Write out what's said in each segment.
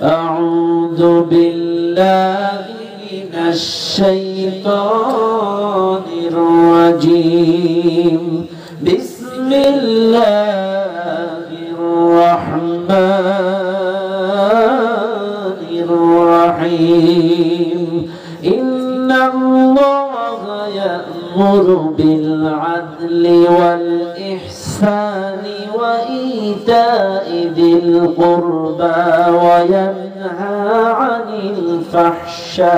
أعوذ بالله من الشيطان الرجيم بسم الله الرحمن الرحيم إن الله يأمر بالعدل والإحسان وإيتاء ذي القربى وينهى عن الفحشاء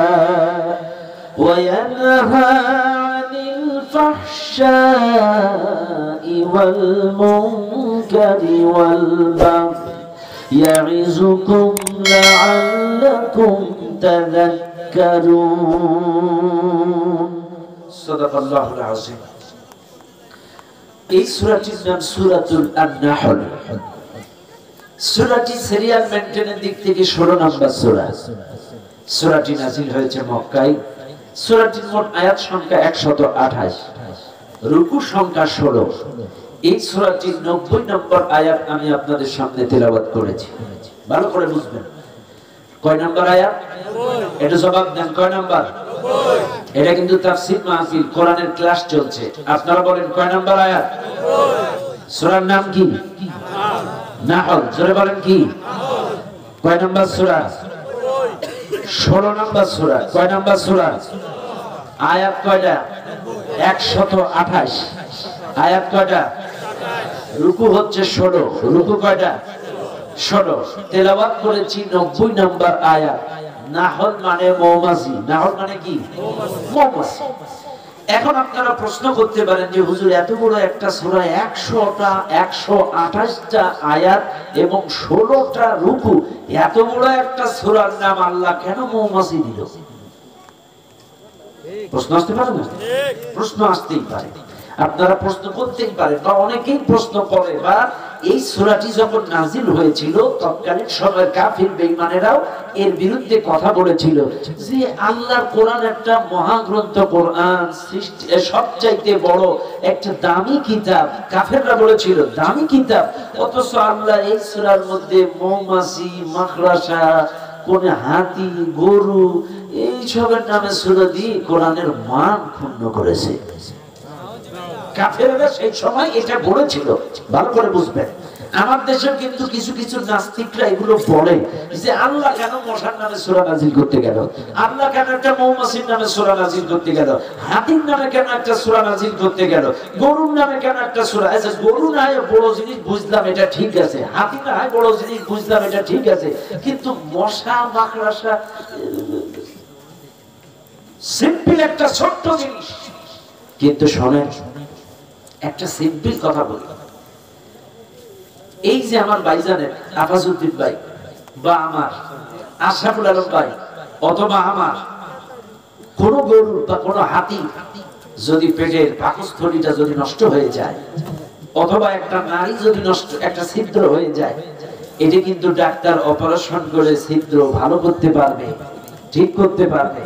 والمنكر والبغي يعظكم لعلكم تذكرون صدق الله العظيم এই সূরাটির নাম সূরাতুল আন-নাহল সূরাটি সিরিয়াল মেইনটেনের দিক থেকে 16 নম্বর সূরা সূরাটি নাযিল হয়েছে মক্কায় সূরাটির মোট আয়াত সংখ্যা 128 রুকু সংখ্যা 16 এই সূরাটির 90 নম্বর আয়াত আমি আপনাদের সামনে তেলাওয়াত করেছি ভালো করে বুঝবেন কয় নম্বর আয়াত এটা জবাব দেন কয় নম্বর এটা কিন্তু তাফসীর মাহফিল কোরআনের ক্লাস চলছে আপনারা বলেন কয় নম্বর আয়াত সূরার নাম কি নাহল জোরে বলেন কি কয় নম্বর সূরা 16 নম্বর সূরা কয় নম্বর সূরা আয়াত কয়টা 128 আয়াত কয়টা রুকু হচ্ছে 16 রুকু কয়টা 16 তেলাওয়াত করেছি 90 নম্বর আয়াত নাহল মানে মৌমাছি নাহল মানে কি মৌমাছি এখন আপনারা প্রশ্ন করতে পারেন যে হুজুর এত বড় একটা সূরা 128টা আয়াত এবং 16টা রুকু এত বড় একটা সূরার নাম আল্লাহ কেন মৌমাছি দিল প্রশ্ন আসতে পারে না প্রশ্ন আসতেই পারে আপনারা প্রশ্ন করতেই পারেন বা অনেকেই প্রশ্ন করে বা এই সূরাটি যখন নাজিল হয়েছিল তৎকালীন সময়ের কাফির বেঈমানেরাও এর বিরুদ্ধে কথা বলেছিল যে আল্লাহর কোরআন একটা মহাগ্রন্থ কোরআন সৃষ্টি সবচাইতে বড় একটা দামি কিতাব কাফেররা বলেছিল দামি কিতাব অথচ আল্লাহ এই সূরার মধ্যে মৌমাছি মাকড়সা কোন হাতি গরু এই সবের নামে সূরা দিয়ে কোরআনের মান ক্ষুণ্ণ করেছে কাফেররা সেই সময় এটা বলেছিল ভালো করে বুঝবেন আমার দেশে কিন্তু কিছু কিছু নাস্তিকরা এগুলো পড়ে যে আল্লাহ কেন মশার নামে সূরা নাজিল করতে গেল আল্লাহ কেন একটা মৌমাছির নামে সূরা নাজিল করতে গেল হাতির নামে কেন একটা সূরা নাজিল করতে গেল গরুর নামে কেন একটা সূরা আচ্ছা গরু না হয় বড় জিনিস বুঝলাম এটা ঠিক আছে হাতি না হয় বড় জিনিস বুঝলাম এটা ঠিক আছে কিন্তু মশা মাকড়সা সিম্পল একটা ছোট্ট জিনিস কিন্তু শোনেন একটা সিম্পল কথা বলি এই যে আমার ভাইজানের আফাজউদ্দিন ভাই বা আমার আশরাফুল আলম ভাই অথবা আমার কোন গরু বা কোন হাতি যদি পেটের পাকস্থলীটা যদি নষ্ট হয়ে যায় অথবা একটা নারী যদি নষ্ট একটা ছিদ্র হয়ে যায় এটা কিন্তু ডাক্তার অপারেশন করে ছিদ্র ভালো করতে পারবে ঠিক করতে পারবে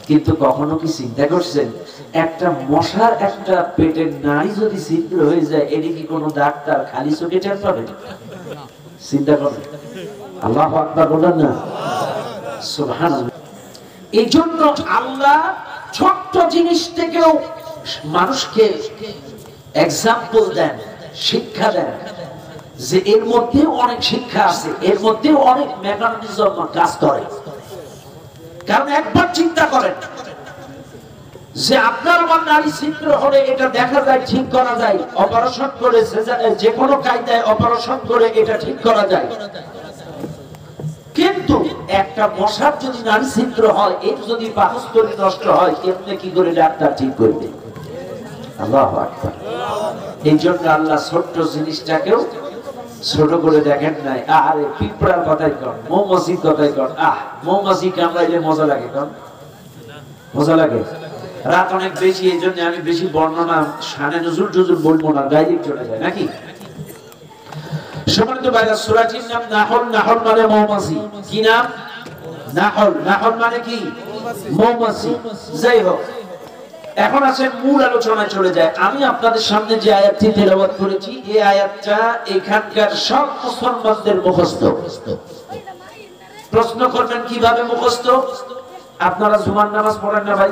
কিন্তু কখনো কি চিন্তা করছেন একটা মশার একটা পেটের নাড়ি যদি ছিদ্র হয়ে যায় এটা কি কোনো ডাক্তার খালি চোখে টের পাবে চিন্তা করেন আল্লাহু আকবার বলেন না সুবহানাল্লাহ এইজন্য আল্লাহ ছোট্ট জিনিস থেকেও মানুষকে এক্সাম্পল দেন শিক্ষা দেন যে এর মধ্যে অনেক শিক্ষা আছে এর মধ্যে অনেক মেকানিজম কাজ করে কারণ একবার চিন্তা করেন যে আপনার আমার নারী ছিদ্র হলে এটা দেখা যায় ঠিক করা যায় অপারেশন করে যে কোনো কায়দায় অপারেশন করে এটা ঠিক করা যায় কিন্তু একটা মশার যদি নারী ছিদ্র হয় এর যদি পাকস্থলী নষ্ট হয় কেমনে কি করে ডাক্তার ঠিক করবে আল্লাহু আকবার এই জন্য আল্লাহ ছোট্ট জিনিসটাকেও ছোট করে দেখেন নাই আরে পিঁপড়ার কথাই কর মৌমাছির কথাই কর মৌমাছি কামড়াইলে মজা লাগে কর মজা লাগে রাত অনেক বেশি এই জন্য আমি বেশি বর্ণনা শানে নজরুল টুজুল বলবো না ডাইরেক্ট চলে যায় নাকি সম্মানিত ভাইরা সূরাটির নাম নাহল নাহল মানে মৌমাছি কি নাম নাহল নাহল মানে কি মৌমাছি যাই হোক এখন আসেন মূল আলোচনায় চলে যায় আমি আপনাদের সামনে যে আয়াতটি তেলাওয়াত করেছি এই আয়াতটা এখানকার সব মুসলমানদের মুখস্থ প্রশ্ন করবেন কিভাবে মুখস্থ? আপনারা জুমার নামাজ পড়েন না ভাই?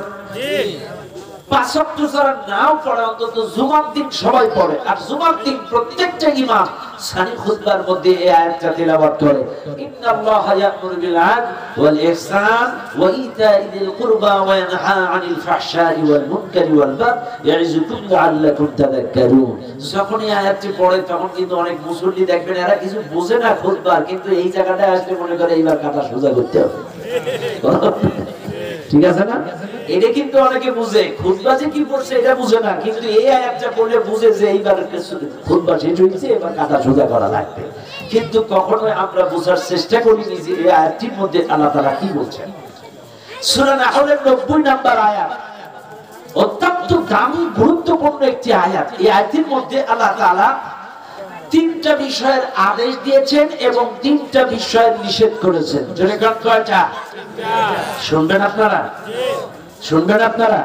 পাঁচ ওয়াক্ত যারা নাও পড়ে অন্তত জুমার দিন সবাই পড়ে। আর জুমার দিন প্রত্যেকটা ইমাম সানি খুতবার মধ্যে এই আয়াতটা তেলাওয়াত করে, ইন্নাল্লাহা ইয়া'মুরু বিল আদলি ওয়াল ইহসান ওয়া ইতা'i যিল কুরবা ওয়া ইয়ানহা আনিল ফাহশাই ওয়াল মুনকারি ওয়াল বাগই ইয়া'iযুকুম লা'আল্লাকুম তাযাক্কারুন। যখন এই আয়াতটি পড়ে তখন কিন্তু অনেক মুসল্লি দেখবেন এরা কিছু বোঝে না খুতবার, কিন্তু এই জায়গাটায় আসলে মনে করে এইবার কাটা সোজা করতে হবে। ঠিক আছে না? এটা কিন্তু অনেকে বুঝে, খুতবা যে কি পড়ছে এটা বুঝে না, কিন্তু এই আয়াতটা পড়লে বুঝে যে এইবার খুতবা শেষ হয়েছে, এবার কাটা সোজা করা লাগবে। কিন্তু কখনোই আমরা বোঝার চেষ্টা করিনি যে এই আয়াতটির মধ্যে আল্লাহ তাআলা কি বলছেন। সূরা নাহলের 90 নম্বর আয়াত, অত্যন্ত দামি গুরুত্বপূর্ণ একটি আয়াত। এই আয়াতের মধ্যে আল্লাহ তাআলা তিনটা বিষয়ের আদেশ দিয়েছেন এবং তিনটা বিষয়ের নিষেধ করেছেন। জোরে কোন কয়টা? শুনবেন আপনারা, শুনবেন আপনারা,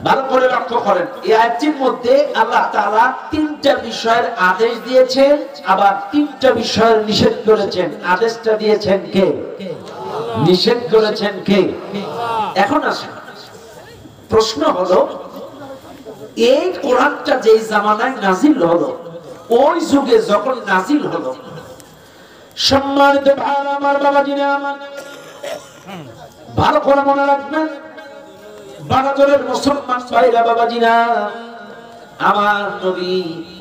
ভালো করে লক্ষ্য করেন। এই আয়াতটির মধ্যে আল্লাহ তাআলা তিনটা বিষয়ের আদেশ দিয়েছেন, আবার তিনটা বিষয়ের নিষেধ করেছেন। আদেশটা দিয়েছেন কে? নিষেধ করেছেন কে? এখন আসুন, প্রশ্ন হলো এই কোরআনটা যেই জামানায় নাজিল হলো, ওই যুগে যখন নাজিল হলো, সম্মানিত ভাই আমার, বাবাজিরা আমার, ভালো করে মনে রাখবেন বাগাজরের মুসলমান ভাইরা, বাবাজিরা আমার, নবী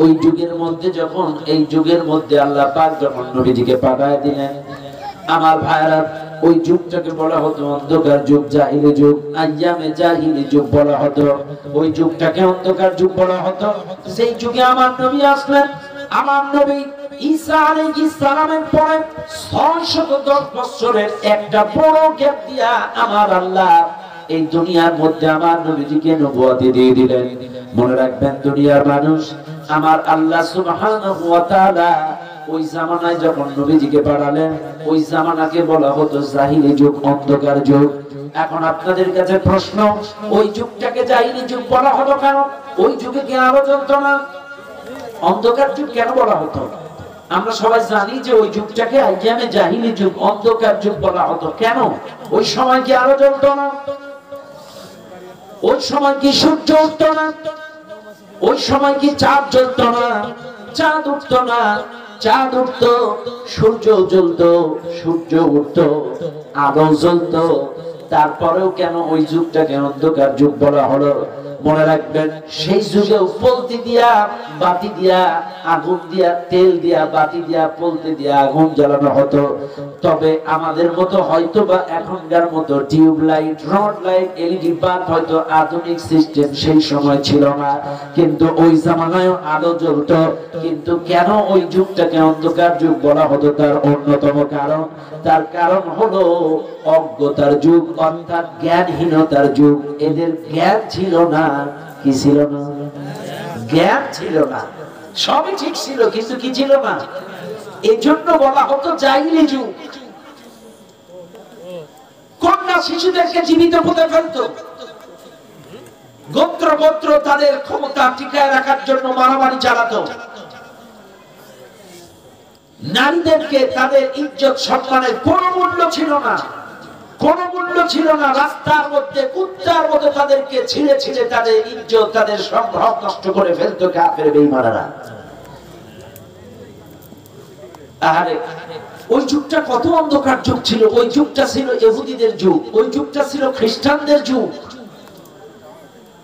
ওই যুগের মধ্যে যখন, এই যুগের মধ্যে আল্লাহ পাক যখন নবীজিকে পাঠায় দিলেন, আমার ভাইরা, ওই যুগটাকে বলা হতো অন্ধকার যুগ, জাহিলি যুগ, আইয়ামে জাহিলি যুগ বলা হতো। ওই যুগটাকে অন্ধকার যুগ বলা হতো। সেই যুগে আমার নবী আসলেন। আমার নবী ঈসা আলাইহিস সালামের পরে 610 বছরের একটা বড় গ্যাপ দিয়া আমার আল্লাহ এই দুনিয়ার মধ্যে আমার নবীজিকে নবুয়তি দিয়ে দিলেন। মনে রাখবেন দুনিয়ার মানুষ, আমার আল্লাহ সুবহানাহু ওয়া তাআলা ওই জামানায় যখন নবীজিকে পাঠালেন, ওই জামানাকে বলা হতো জাহিলি যুগ, অন্ধকার যুগ। এখন আপনাদের কাছে প্রশ্ন, ওই যুগটাকে জাহিলি যুগ বলা হলো কেন? ওই যুগে কি আলো জ্বলতো না? অন্ধকার যুগ কেন বলা হতো? আমরা সবাই জানি যে ওই যুগটাকে আইয়ামে জাহিলি যুগ, অন্ধকার যুগ বলা হতো। কেন? ওই সময় কি আলো জ্বলতো না? ওই সময় কি সূর্য উঠতো না? ওই সময় কি চাঁদ জ্বলতো না? চাঁদ উঠতো না। চাঁদ উঠতো, সূর্য জ্বলতো, সূর্য উঠতো, আলো জ্বলতো। তারপরেও কেন ওই যুগটাকে অন্ধকার যুগ বলা হলো? মনে রাখবেন, সেই যুগে পলতি দিয়া, বাতি দিয়া, আগুন দিয়া, তেল দিয়া, বাতি দিয়া, পলতি দিয়া আগুন জ্বালানো হতো। তবে আমাদের মতো হয়তো বা এখনকার মতো tube light, rod light, LED bulb হয়তো আধুনিক সিস্টেম সেই সময় ছিল না, কিন্তু ওই জামানায় আলো জ্বলতো। কিন্তু কেন ওই যুগটাকে অন্ধকার যুগ বলা হতো? তার অন্যতম কারণ, তার কারণ হলো অজ্ঞতার যুগ, অর্থাৎ জ্ঞানহীনতার যুগ। এদের জ্ঞান ছিল না। কি ছিল না? জ্ঞান ছিল না। সবই ঠিক ছিল, কিন্তু কি ছিল না? এজন্য বলা হতো জাহিলি যুগ। কন্যা শিশুদেরকে জীবিত পুঁতে ফেলতো। গোত্র গোত্র তাদের ক্ষমতা টিকায় রাখার জন্য মারামারি চালাতো। নারীদেরকে তাদের ইজ্জত সম্মানের কোনো মূল্য ছিল না, কোনো মূল্য ছিল না। রাস্তার মধ্যে কুত্তার মতো তাদেরকে ছিঁড়ে ছিঁড়ে তাদের ইজ্জত, তাদের সম্ভ্রম নষ্ট করে ফেলতো কাফের বেঈমানেরা। আরে ওই যুগটা কত অন্ধকার যুগ ছিল! ওই যুগটা ছিল ইহুদিদের যুগ, ওই যুগটা ছিল খ্রিস্টানদের যুগ।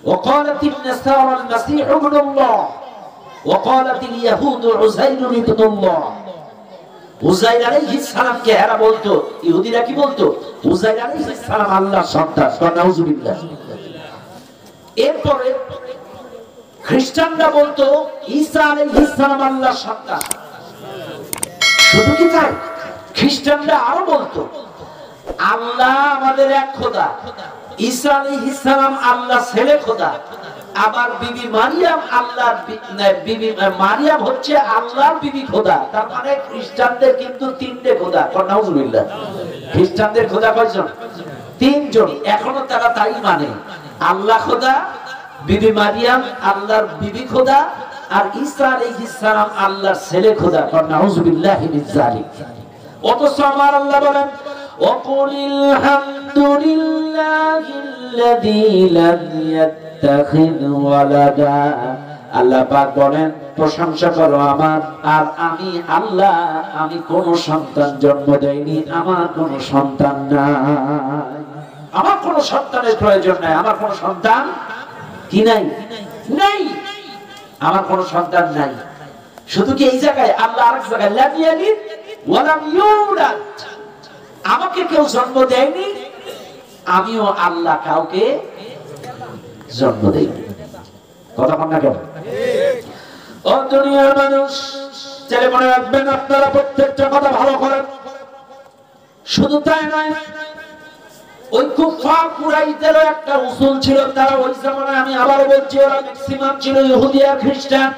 وقالت النصارى المسيح ابن الله وقالت اليهود عزير ابن الله। উযাইর আলাইহিস সালামকে এরা বলতো, ইহুদিরা কি বলতো? উযাইর আলাইহিস সালাম আল্লাহর সন্তান। নাউযুবিল্লাহ। এরপরে খ্রিস্টানরা বলতো ঈসা আলাইহিস সালাম আল্লাহর সন্তান। শুধু কি তাই? খ্রিস্টানরা আরো বলতো আল্লাহ আমাদের এক খোদা, ঈসা আলাইহিস সালাম আল্লাহর ছেলে খোদা, আবার বিবি মারিয়াম আল্লাহর বিবি, মারিয়াম হচ্ছে আল্লাহর বিবি খোদা। তার মানে খ্রিস্টানদের কিন্তু তিনটে খোদা। নাউযুবিল্লাহ। খ্রিস্টানদের খোদা কয়জন? তিনজন। এখনো তারা তাই মানে, আল্লাহ খোদা, বিবি মারিয়াম আল্লাহর বিবি খোদা, আর ঈসা আলাইহিস সালাম আল্লাহর ছেলে খোদা। নাউযুবিল্লাহি মিন যালিক। অথচ আমার আল্লাহ বলেন وقل الحمد لله الذي لم يتخذ ولدا আল্লাহ পাক বলেন প্রশংসা করো আমার, আর আমি আল্লাহ আমি কোন সন্তান জন্ম দেইনি, আমার কোন সন্তান নাই, আমার কোন সন্তানের প্রয়োজন নাই, আমার কোন সন্তান কি নাই নাই, আমার কোন সন্তান নাই। শুধু কি এই জায়গায়, আল্লাহ আরেক জায়গায় লাম ইয়ালিদ ওয়া লাম ইউলাদ, আমাকে কেউ জন্ম দেয়নি, আমিও আল্লাহ কাউকে জন্ম দেইনি। কথা বল না কেন? ও দুনিয়ার মানুষ, ছেলে মনে রাখবেন আপনারা প্রত্যেকটা কথা ভালো করেন। শুধু তাই নয়, ওই কুফার কুরাইশদেরও একটা উসুল ছিল, তারা ওই জামানায়, আমি আবারও বলছি, ওরা ম্যাক্সিমাম ছিল ইহুদি আর খ্রিস্টান।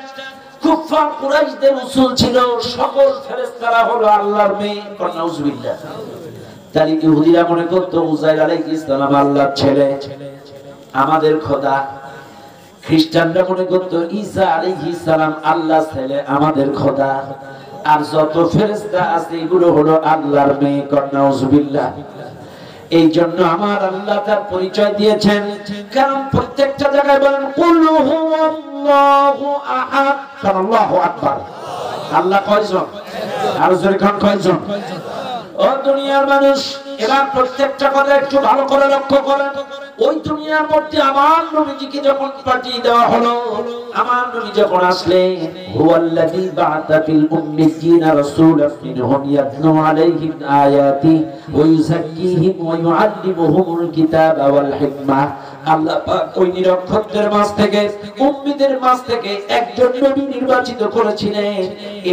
কুফার কুরাইশদের উসুল ছিল সকল ফেরেশতারা হলো আল্লাহর মেয়ে। নাউজুবিল্লাহ। তাই ইহুদিরা মনে করতো উযাইর আলাইহিস সালাম আল্লাহর ছেলে, আমাদের খোদা। খ্রিস্টানরা মনে করতো ঈসা আলাইহিস সালাম আল্লাহর ছেলে, আমাদের খোদা। আর যত ফেরেশতা আছে এগুলো হলো আল্লাহর মেয়ে। নাউজুবিল্লাহ। এই জন্য আমার আল্লাহ তার পরিচয় দিয়েছেন, কারণ প্রত্যেকটা জায়গায় বলেন কুল হুয়াল্লাহু আহাদ। আল্লাহু আকবার। আল্লাহ কয়জন? আর জোরে কোন কয়জন? ও দুনিয়ার মানুষ, এবার প্রত্যেকটা কথা একটু ভালো করে লক্ষ্য করেন। ওই দুনিয়ার মধ্যে আমার নবীজিকে যখন পাঠিয়ে দেওয়া হলো, আমার নবী যখন আসলেন, হুয়াল্লাযী বা'আথা ফিল উম্মিয়্যিনা রাসূলাম মিনহুম ইয়াতলু আলাইহিম আয়াতি ওয়া ইউযাক্কিহিম ওয়া ইউআল্লিমুহুমুল কিতাবা ওয়াল হিকমাহ। আল্লাহ পাক ওই নিরক্ষরদের মাঝ থেকে, উম্মীদের মাঝ থেকে একজন নবী নির্বাচিত করেছিলেন।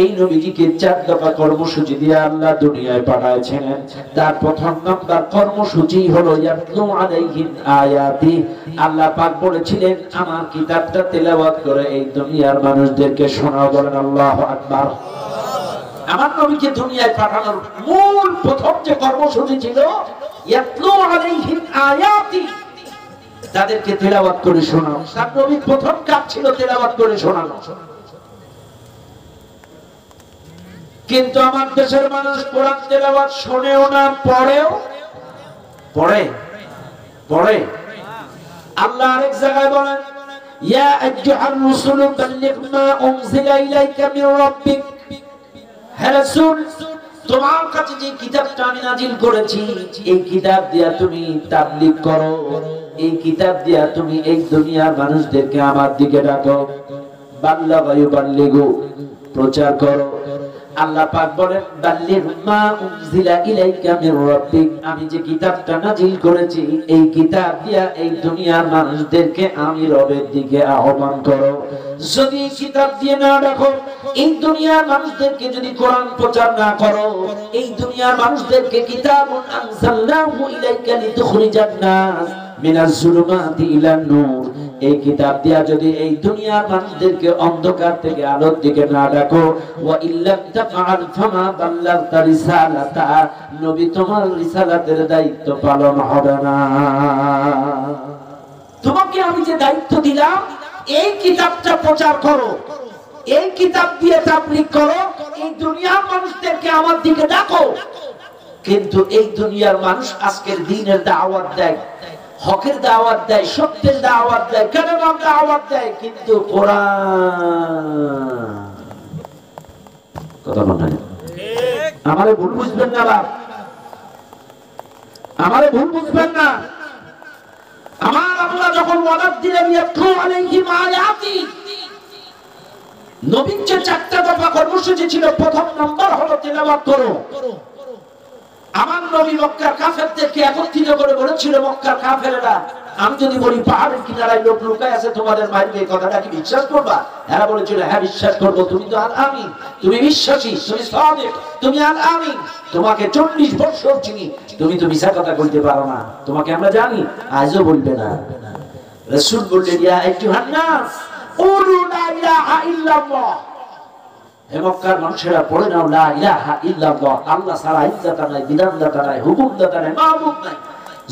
এই নবীজিকে 4 দফা কর্মসূচি দিয়ে আল্লাহ দুনিয়ায় পাঠাইছিলেন। তার প্রথম নাম্বার কর্মসূচি হলো ইয়াতলু আলাইহিম আয়াতি। আল্লাহ পাক বলেছিলেন আমার কিতাবটা তেলাওয়াত করে এই দুনিয়ার মানুষদেরকে শোনাও। বলেন আল্লাহু আকবার। আমার নবীকে দুনিয়ায় পাঠানোর মূল প্রথম যে কর্মসূচি ছিল ইয়াতলু আলাইহিম আয়াতি, তাদেরকে তেলাওয়াত করে শোনাও। তার নবীর প্রথম কাজ ছিল তেলাওয়াত করে শোনানো। কিন্তু আমার দেশের মানুষ কোরআন তেলাওয়াত শোনেও না, পড়েও পড়ে। আল্লাহ আরেক জায়গায় বলেন ইয়া আইয়ুহার রাসূলু বাল্লিগ মা উনজিলা ইলাইকা মির রাব্বিক। হে রাসূল, তোমার কাছে যে কিতাবটা আমি নাজিল করেছি, এই কিতাব দিয়া তুমি তাবলীগ করো, এই কিতাব দিয়া তুমি এই দুনিয়ার মানুষদেরকে আমার দিকে ডাকো। বাল্লাগা ইউবাল্লিগু, প্রচার করো। আল্লাহ পাক বলেন বাল্লিগ মা উনজিলা ইলাইকা মির রাব্বিক, আমি যে কিতাবটা নাজিল করেছি এই কিতাব দিয়া এই দুনিয়ার মানুষদেরকে আমি রবের দিকে আহ্বান করো। যদি এই কিতাব দিয়ে না ডাকো, এই দুনিয়ার মানুষদেরকে যদি কোরআন প্রচার না করো, এই দুনিয়ার মানুষদেরকে কিতাবুন আনজালনাহু ইলাইকা লিতুখরিজান নাস মিনাজ জুলুমাতি ইলান নূর, এই কিতাব দিয়া যদি এই দুনিয়ার মানুষদেরকে অন্ধকার থেকে আলোর দিকে না ডাকো, ওয়া ইল্লাম তাফআল ফামা বাল্লাগতা রিসালাতা, নবী তোমার রিসালাতের দায়িত্ব পালন হবে না। তোমাকে আমি যে দায়িত্ব দিলাম এই কিতাবটা প্রচার করো, এই কিতাব দিয়ে তাবলীগ করো, এই দুনিয়ার মানুষদেরকে আমার দিকে ডাকো। কিন্তু এই দুনিয়ার মানুষ আজকের দিনের দাওয়াত দেয়, হকের দাওয়াত দেয়, সত্যের দাওয়াত দেয়, কালেমার দাওয়াত দেয়, কিন্তু কোরআন কথা বলেন। আমারে ভুল বুঝবেন না বাপ, আমারে ভুল বুঝবেন না। আমার আল্লাহ যখন ওয়াদাত দিলেন ইয়াতলু আলাইহিম আয়াতি, নবীর যে 4টা দফা কর্মসূচি ছিল, প্রথম নাম্বার হলো তেলাওয়াত করো। আমার নবী মক্কার কাফেরদেরকে একত্রিত করে বলেছিল, মক্কার কাফেরেরা, আমি যদি বলি পাহাড়ের কিনারায় লোক লুকায় আছে তোমাদের মারবে, এই কথাটা কি বিশ্বাস করবা? এরা বলেছিল হ্যাঁ বিশ্বাস করবো, তুমি তো আল আমিন, তুমি বিশ্বাসী, তুমি সাদিক, তুমি আল আমিন, তোমাকে 40 বছর চিনি, তুমি তো মিছা কথা বলতে পারো না, তোমাকে আমরা জানি, আজও বলবে না। রাসূল বললেন ইয়া আইয়ুহান নাস কুলু লা ইলাহা ইল্লাল্লাহ, হে মক্কার মানুষেরা পড়ে নাও লা ইলাহা ইল্লাল্লাহ, আল্লাহ ছাড়া ইজ্জত নাই, বিধানদাতা নাই, হুকুমদাতা নাই, মাবুদ নাই।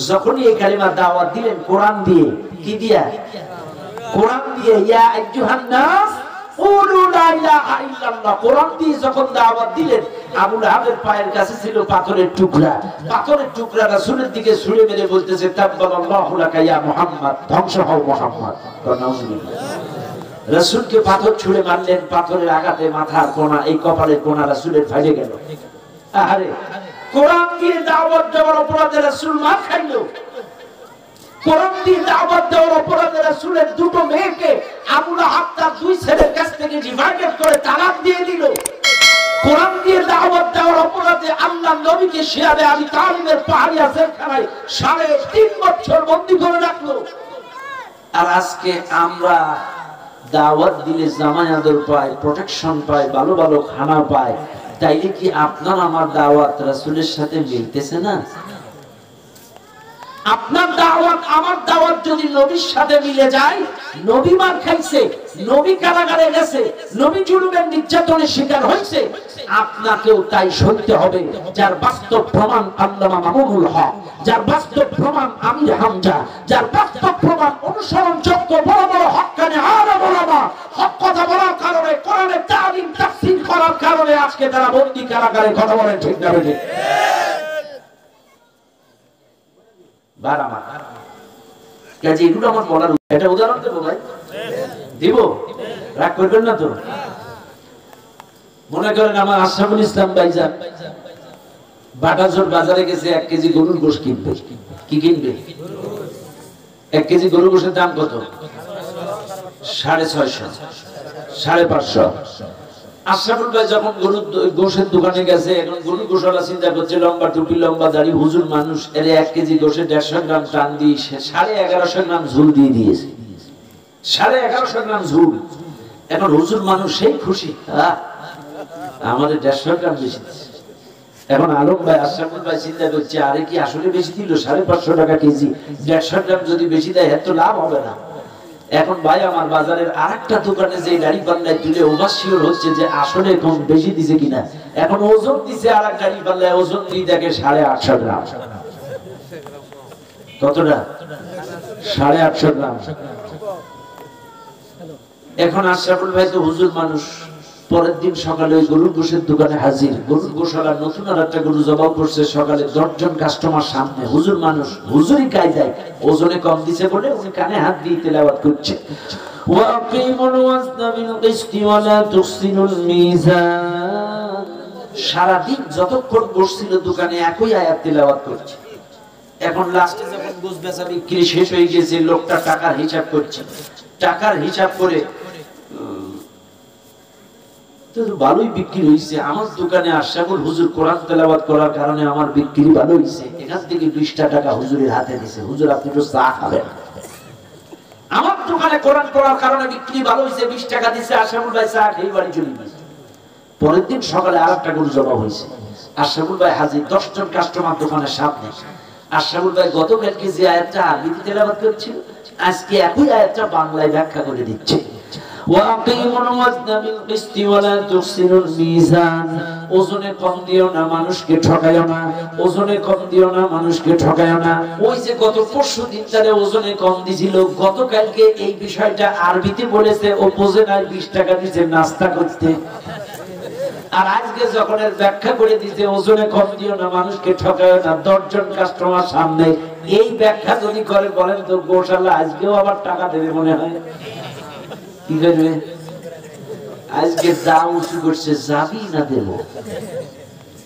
যখনই এই কালিমার দাওয়াত দিলেন কোরআন দিয়ে, কি দিয়া? কোরআন দিয়ে। ইয়া আইয়ুহান নাস কুলু লা ইলাহা ইল্লাল্লাহ। কোরআন দিয়ে যখন দাওয়াত দিলেন, আবু লাহাবের পায়ের কাছে ছিল পাথরের টুকরা। পাথরের টুকরা রাসূলের দিকে ছুঁড়ে মেরে বলতেছে, তাব্বালাল্লাহু লাকা ইয়া মুহাম্মদ, ধ্বংস হও মুহাম্মদ। নাউযুবিল্লাহ। রাসূলকে পাথর ছুঁড়ে মারলেন, পাথরের আঘাতে মাথার কোণা, এই কপালের কোণা রাসূলের ফাটে গেল। আরে কোরআন দিয়ে দাওয়াত দেওয়ার অপরাধে রাসূল মার খাইলো। কোরআন দিয়ে দাওয়াত দেওয়ার অপরাধে রাসূলের দুটো মেয়েকে আবু লাহাব তার দুই ছেলের কাছ থেকে ডিভাইডেড করে তালাক দিয়ে দিল। কোরআন দিয়ে দাওয়াত দেওয়ার অপরাধে আল্লাহর নবীকে শিয়াবে আবি তালিবের পাহাড়িয়া জেলখানায় 3.5 বছর বন্দী করে রাখলো। আর আজকে আমরা দাওয়াত দিলে জামাই আদর পায়, প্রোটেকশন পায়, ভালো ভালো খানা পায়। তাইলে কি আপনার আমার দাওয়াত রাসূলের সাথে মিলতেছে না? আপনার দাওয়াত আমার দাওয়াত যদি নবীর সাথে মিলে যায়, নবী মার খাইছে, নবী কারাগারে গেছে, নবী জুলুমের নির্যাতনের শিকার হয়েছে, আপনাকেও তাই সইতে হবে। যার বাস্তব প্রমাণ আল্লামা মামুনুল হক, যার বাস্তব প্রমাণ আমির হামজা, যার বাস্তব প্রমাণ অনুসরণযোগ্য বড় বড় হক্কানি আলেম ওলামা, হক কথা বলার কারণে, কোরআনের তালিম তাফসীর করার কারণে আজকে তারা বন্দী কারাগারে। কথা বলেন ঠিক না ঠিক? এগুলো আমার বলার, এটা উদাহরণ দেবো ভাই, দিব, রাগ করবেন না তো। মনে করেন আমার আশরাফুল ইসলাম ভাইজান বাটাজোর বাজারে গেছে 1 কেজি গরুর গোশত কিনবে। কি কিনবে? 1 কেজি গরুর গোশতের দাম কত? 650, 550। আশরাফুল ভাই যখন গরুর গোশতের দোকানে গেছে, এখন গরুর গোশালা চিন্তা করছে, লম্বা টুপি, লম্বা দাড়ি, হুজুর মানুষ, এর 1 কেজি গোশতে 150 গ্রাম টান দিয়ে 1150 গ্রাম ঝুল দিয়ে দিয়েছে। 1150 গ্রাম ঝুল। এখন হুজুর মানুষ সেই খুশি, আমাদের 150 গ্রাম বেশি। এখন আলম ভাই, আশরাফুল ভাই চিন্তা করছে, আরে কি আসলে বেশি দিল? 550 টাকা কেজি, 150 গ্রাম যদি বেশি দেয় এত লাভ হবে না। এখন ভাই আমার বাজারের আরেকটা দোকানে যে গাড়ি পাল্লায় তুলে ওভারশিওর হচ্ছে যে আসলে কম বেশি দিছে কিনা। এখন ওজন দিছে আরেক গাড়ি পাল্লায়, ওজন দিয়ে দেখে 850 গ্রাম। কতটা? 850 গ্রাম। এখন আশরাফুল ভাই তো হুজুর মানুষ, পরের দিন সকালে ওই গরুর গোশের দোকানে হাজির। গরুর গোশালা নতুন আর একটা গরু জবাই করছে সকালে, 10 জন কাস্টমার সামনে। হুজুর মানুষ, হুজুরই কায়দায় ওজনে কম দিছে বলে উনি কানে হাত দিয়ে তেলাওয়াত করছে, ওয়াকিমুল ওয়াজনা বিল কিসতি ওয়া লা তুখসিনুল মিজান। সারা দিন যতক্ষণ বসছিল দোকানে একই আয়াত তেলাওয়াত করছে। এখন লাস্টে যখন গোশ বেচা বিক্রি শেষ হয়ে গেছে, লোকটা টাকার হিসাব করছে। টাকার হিসাব করে ভালোই বিক্রি হয়েছে। আমার দোকানে আশরাফুল হুজুর কোরআন তেলাওয়াত করার কারণে আমার বিক্রি ভালো হয়েছে। এখান থেকে 20টা টাকা হুজুরের হাতে দিয়েছে, হুজুর আপনি একটু চা খাবেন। আমার দোকানে কোরআন পড়ার কারণে বিক্রি ভালো হয়েছে, 20 টাকা দিয়েছে। আশরাফুল ভাই চা খেয়ে বাড়ি চলে গেছে। পরের দিন সকালে আরেকটা গরু জমা হয়েছে। আশরাফুল ভাই হাজির, 10 জন কাস্টমার দোকানের সামনে। আশরাফুল ভাই গতকালকে যে আয়াতটা আরবিতে তেলাওয়াত করছিল, আজকে একই আয়াতটা বাংলায় ব্যাখ্যা করে দিচ্ছে। ওয়াকিমুল ওয়াজনা বিল কিসতি ওয়া লা তুখসিনুল মিজান। ওজনে কম দিও না, মানুষকে ঠকায়ও না। ওজনে কম দিও না, মানুষকে ঠকায়ও না। ওই যে গত পরশু দিন তারে ওজনে কম দিছিল, গতকালকে এই বিষয়টা আরবিতে বলেছে, ও বোঝে না, 20 টাকা দিয়েছে নাস্তা করতে। আর আজকে যখন এর ব্যাখ্যা করে দিতে, ওজনে কম দিও না, মানুষকে ঠকায়ও না, 10 জন কাস্টমার সামনে এই ব্যাখ্যা যদি করে, বলেন তো গোশালা আজকেও আবার টাকা দেবে মনে হয়? কি করবে? আজকে যা উঁচু করছে, যাবি না দেব?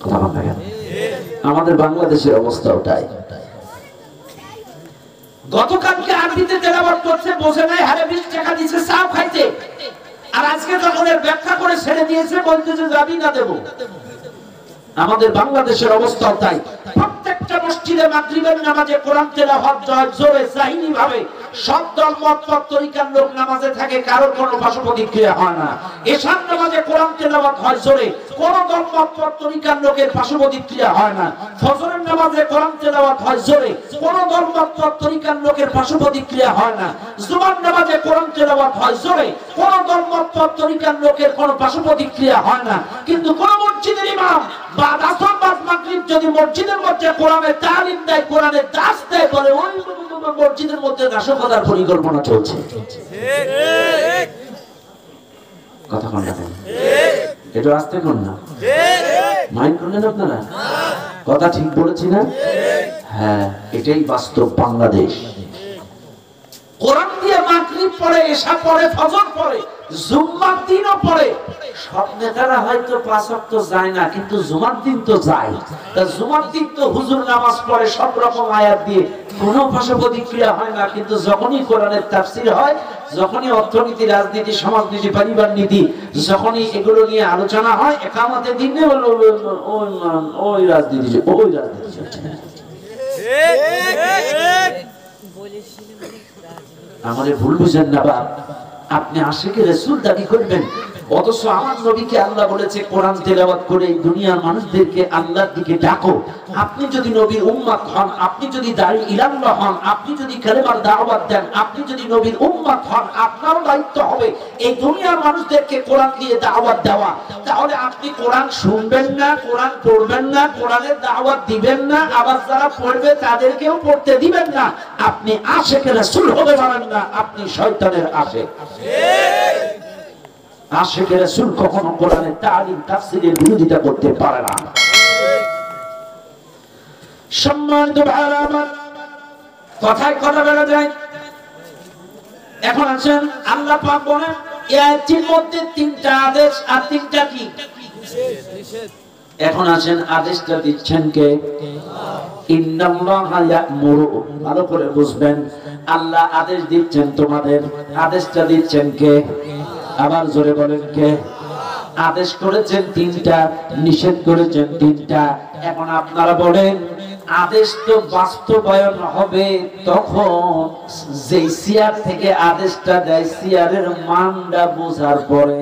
কথা বল না কেন? আমাদের বাংলাদেশের অবস্থা ওটাই। গতকালকে আরবিতে তেলাওয়াত করছে, বোঝে নাই, হারে 20 টাকা দিয়েছে চাও খাইতে। আর আজকে যখন এর ব্যাখ্যা করে ছেড়ে দিয়েছে, বলতেছে যাবি না দেব। আমাদের বাংলাদেশের অবস্থাও তাই। প্রত্যেকটা মসজিদে মাগরিবের নামাজে কোরআন তেলাওয়াত হয় জোরে জাহিনি ভাবে। সব দল মত তরিকার লোক নামাজে থাকে, কারোর কোনো পার্শ্বপ্রতিক্রিয়া হয় না। এশার নামাজে কোরআন তেলাওয়াত হয় জোরে, কোন দল মত তরিকার লোকের পার্শ্বপ্রতিক্রিয়া হয় না। ফজরের নামাজে কোরআন তেলাওয়াত হয় জোরে, কোন দল মত তরিকার লোকের পার্শ্বপ্রতিক্রিয়া হয় না। জুমার নামাজে কোরআন তেলাওয়াত হয় জোরে, কোন দল মত তরিকার লোকের কোনো পার্শ্বপ্রতিক্রিয়া হয় না। কিন্তু কোন মসজিদের ইমাম বা আসর বা মাগরিব যদি মসজিদের মধ্যে কোরআনের তালিম দেয়, কোরআনের দাস দেয়, বলে ওই মসজিদের মধ্যে নাশকতার পরিকল্পনা চলছে। কথা বল না একটু আস্তে করুন না, মাইন্ড করলেন আপনারা? কথা ঠিক বলেছি না? হ্যাঁ, এটাই বাস্তব বাংলাদেশ। কোরআন দিয়ে মাগরিব পড়ে, এশা পড়ে, ফজর পড়ে, জুম্মার দিনও পড়ে। সব নেতারা হয়তো 5 ওয়াক্ত যায় না, কিন্তু জুমার দিন তো যায়। তা জুমার দিন তো হুজুর নামাজ পড়ে সব রকম আয়াত দিয়ে, কোনো ভাষা প্রতিক্রিয়া হয় না। কিন্তু যখনই কোরআনের তাফসীর হয়, যখনই অর্থনীতি, রাজনীতি, সমাজনীতি, পরিবার নীতি, যখনই এগুলো নিয়ে আলোচনা হয়, একামতে দিনে ওই রাজনীতি চলছে। আমাদের ভুল বুঝেন না বাপ, আপনি আশিকে রাসূল দাবি করবেন, অথচ আমার নবীকে আল্লাহ বলেছে কোরআন তেলাওয়াত করে দুনিয়ার মানুষদেরকে আল্লাহর দিকে ডাকো। আপনি যদি নবীর উম্মত হন, আপনি যদি দাঈ ইলাল্লাহ হন, আপনি যদি কালেমার দাওয়াত দেন, আপনি যদি নবীর উম্মত হন, আপনারও দায়িত্ব হবে এই দুনিয়ার মানুষদেরকে কোরআন দিয়ে দাওয়াত দেওয়া। তাহলে আপনি কোরআন শুনবেন না, কোরআন পড়বেন না, কোরআনের দাওয়াত দিবেন না, আবার যারা পড়বে তাদেরকেও পড়তে দিবেন না। আপনি আশিকে রাসূল হতে পারেন না, আপনি শয়তানের আশিক। আশিকে রাসূল কখনো কোরআনের তালিম তাফসীরের বিরোধিতা করতে পারে না। সম্মানিত ভাইরা আমার, কথায় কথা বেড়ে যায়। এখন আছেন আল্লাহ পাক বলেন এই আয়াতের মধ্যে 3টা আদেশ আর 3টা কি নিষেধ। এখন আছেন আদেশটা দিচ্ছেন কে? ইন্নাল্লাহা ইয়া'মুরু, ভালো করে বুঝবেন, আল্লাহ আদেশ দিচ্ছেন তোমাদের। আদেশটা দিচ্ছেন কে? আবার জোরে বলেন কে? আদেশ করেছেন 3টা, নিষেধ করেছেন 3টা। এখন আপনারা বলেন আদেশ তো বাস্তবায়ন হবে তখন যে সিয়ার থেকে আদেশটা দেয়, সিয়ারের মানটা বোঝার পরে।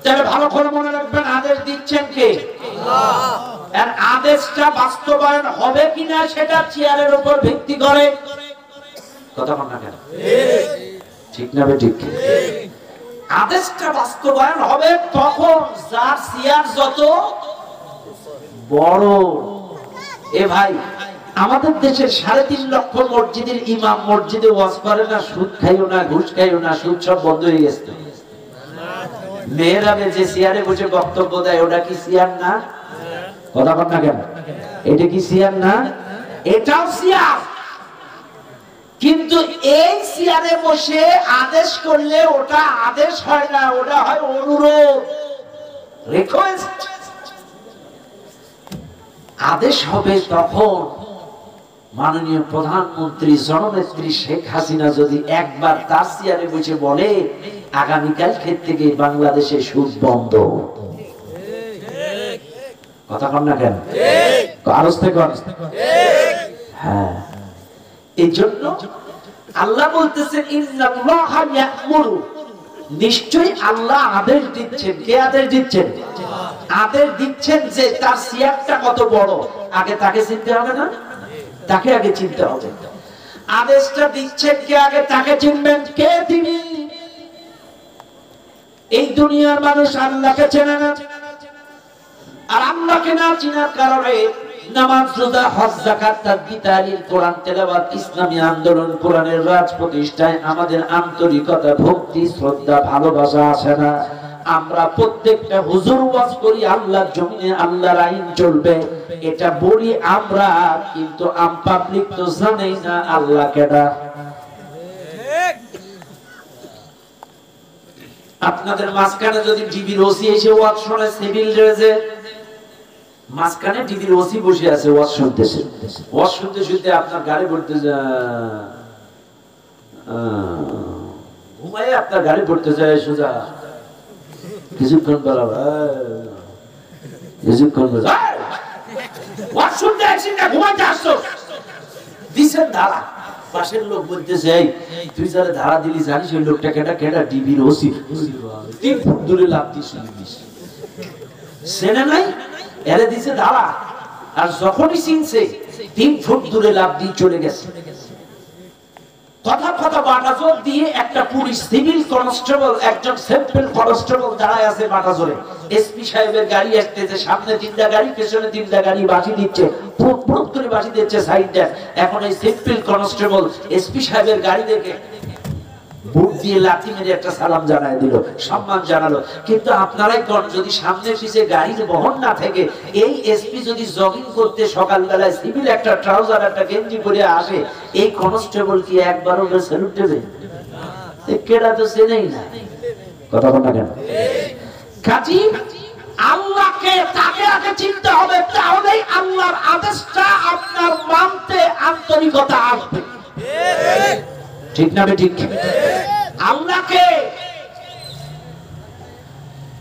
তাহলে ভালো করে মনে রাখবেন, আদেশ দিচ্ছেন কে? আল্লাহ। আর আদেশটা বাস্তবায়ন হবে কিনা সেটা চেয়ারের উপর ভিত্তি করে। কথা বল না কেন? ঠিক না বে ঠিক? আদেশটা বাস্তবায়ন হবে তখন যার চেয়ার যত বড়। এ ভাই, আমাদের দেশের 3.5 লক্ষ মসজিদের ইমাম মসজিদে ওয়াজ করে না, সুদ খাইও না, ঘুষ খাইও না, সুদ সব বন্ধ হয়ে গেছে। মেহরাবে যে চেয়ারে বসে বক্তব্য দেয় ওটা কি চেয়ার না? কথা বল না কেন? এটা কি চেয়ার না? এটাও চেয়ার, কিন্তু এই চেয়ারে বসে আদেশ করলে ওটা আদেশ হয় না, ওটা হয় অনুরোধ, রিকোয়েস্ট। আদেশ হবে তখন মাননীয় প্রধানমন্ত্রী জননেত্রী শেখ হাসিনা যদি একবার তার চেয়ারে বসে বলে আগামীকাল থেকে বাংলাদেশে সুদ বন্ধ। কথা কন না কেন? হ্যাঁ, এই জন্য আল্লাহ বলতেছেন ইন্নাল্লাহা ইয়া'মুরু, নিশ্চয়ই আল্লাহ আদেশ দিচ্ছেন। কে আদেশ দিচ্ছেন? আদেশ দিচ্ছেন যে তার চেয়ারটা কত বড়, আগে তাকে চিনতে হবে না? তাকে আগে চিনতে হবে। আদেশটা দিচ্ছেন কে? আগে তাকে চিনবেন। কে তিনি? এই দুনিয়ার মানুষ আল্লাহকে চেনে না, আর আল্লাহকে না চেনার কারণে নামাজ, রোজা, হজ, যাকাত, তাসবিহ, তাহলিল, কোরআন তেলাওয়াত, ইসলামী আন্দোলন, কোরআনের রাজ প্রতিষ্ঠায় আমাদের আন্তরিকতা, ভক্তি, শ্রদ্ধা, ভালোবাসা আসে না। আমরা প্রত্যেকটা হুজুর ওয়াজ করি আল্লাহর জমিনে আল্লাহর আইন চলবে, এটা বলি আমরা, কিন্তু আম পাবলিক তো জানেই না আল্লাহ কেডা। আপনাদের মাঝখানে যদি টিভির ওসি এসে ওয়াজ শোনে, সিভিল ড্রেসে মাঝখানে টিভির ওসি বসে আছে, ওয়াজ শুনতেছে, ওয়াজ শুনতে শুনতে আপনার গাড়ি পড়তে ঘুমায়, আপনার গাড়ি পড়তে যায় সোজা কিছুক্ষণ কিছুক্ষণ ওয়াজ শুনতে আসি না, ঘুমাইতে আসছো, দিছেন ধারা। পাশের লোক বলতেছে তুই যারা ধারা দিলি জানিস ওই লোকটা কেটা? কেটা? টিভির ওসি। 3 ফুট দূরে লাফ দিস, সেনা নাই এরে দিছে ধারা, আর যখনই চিনছে 3 ফুট দূরে লাফ দিয়ে চলে গেছে। কথা কথা বাটাজোর দিয়ে একটা পুলিশ সিভিল কনস্টেবল, একজন সিম্পল কনস্টেবল দাঁড়ায় আছে বাটাজোরে। এসপি সাহেবের গাড়ি আসতেছে, সামনে 3টা গাড়ি, পেছনে 3টা গাড়ি, বাঁশি দিচ্ছে, পুরো করে বাঁশি দিচ্ছে সাইড দেন। এখন এই সিম্পল কনস্টেবল এসপি সাহেবের গাড়ি দেখে বুট দিয়ে লাথি মেরে একটা সালাম জানায় দিল, সম্মান জানালো। কিন্তু আপনারাই কোন, যদি সামনে পিছে গাড়ির বহন না থাকে, এই এসপি যদি জগিং করতে সকালবেলায় সিভিল একটা ট্রাউজার একটা গেঞ্জি পরে আসে, এই কনস্টেবল কি একবারও স্যালুট দেবে? কেডা তো চেনেই না। কথা বল না কেন? কাজী আল্লাহকে তাকে আগে চিনতে হবে, তাহলেই আল্লাহর আদেশটা আপনার মানতে আন্তরিকতা আসবে। ঠিক না ঠিক? আল্লাহকে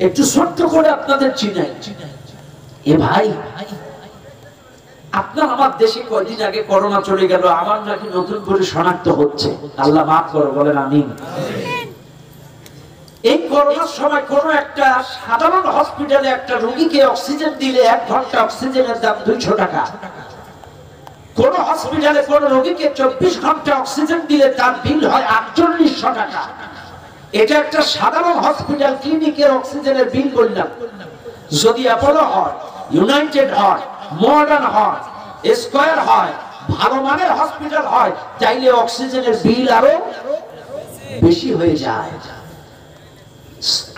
একটু ছোট্ট করে আপনাদের চিনাই। এ ভাই, আপনার আমার দেশে কয়দিন আগে করোনা চলে গেল, আবার নাকি নতুন করে শনাক্ত হচ্ছে। আল্লাহ মাফ করো, বলেন আমিন। এই করোনার সময় কোন একটা সাধারণ হসপিটালে একটা রোগীকে অক্সিজেন দিলে 1 ঘন্টা অক্সিজেনের দাম 200 টাকা। কোন হসপিটালে কোন রোগীকে 24 ঘন্টা অক্সিজেন দিলে তার বিল হয় 4800 টাকা। এটা একটা সাধারণ হসপিটাল ক্লিনিকের অক্সিজেনের বিল বললাম। যদি অ্যাপোলো হয়, ইউনাইটেড হয়, মডার্ন হয়, স্কয়ার হয়, ভালো মানের হসপিটাল হয়, তাইলে অক্সিজেনের বিল আরো বেশি হয়ে যায়।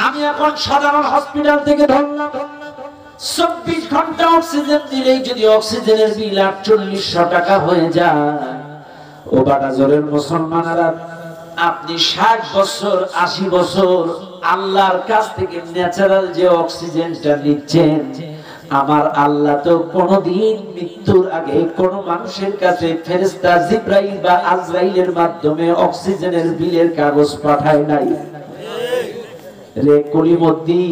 আমি এখন সাধারণ হসপিটাল থেকে ধরলাম 24 ঘন্টা অক্সিজেন দিলেই যদি অক্সিজেনের বিল 4800 টাকা হয়ে যায়, ও বাটাজোরের মুসলমানেরা, আপনি 60 বছর 80 বছর আল্লাহর কাছ থেকে ন্যাচারাল যে অক্সিজেনটা নিচ্ছেন, আমার আল্লাহ তো কোনদিন মৃত্যুর আগে কোন মানুষের কাছে ফেরেশতা জিবরাইল বা আজরাইলের মাধ্যমে অক্সিজেনের বিলের কাগজ পাঠায় নাই। রে কলিমদ্দি,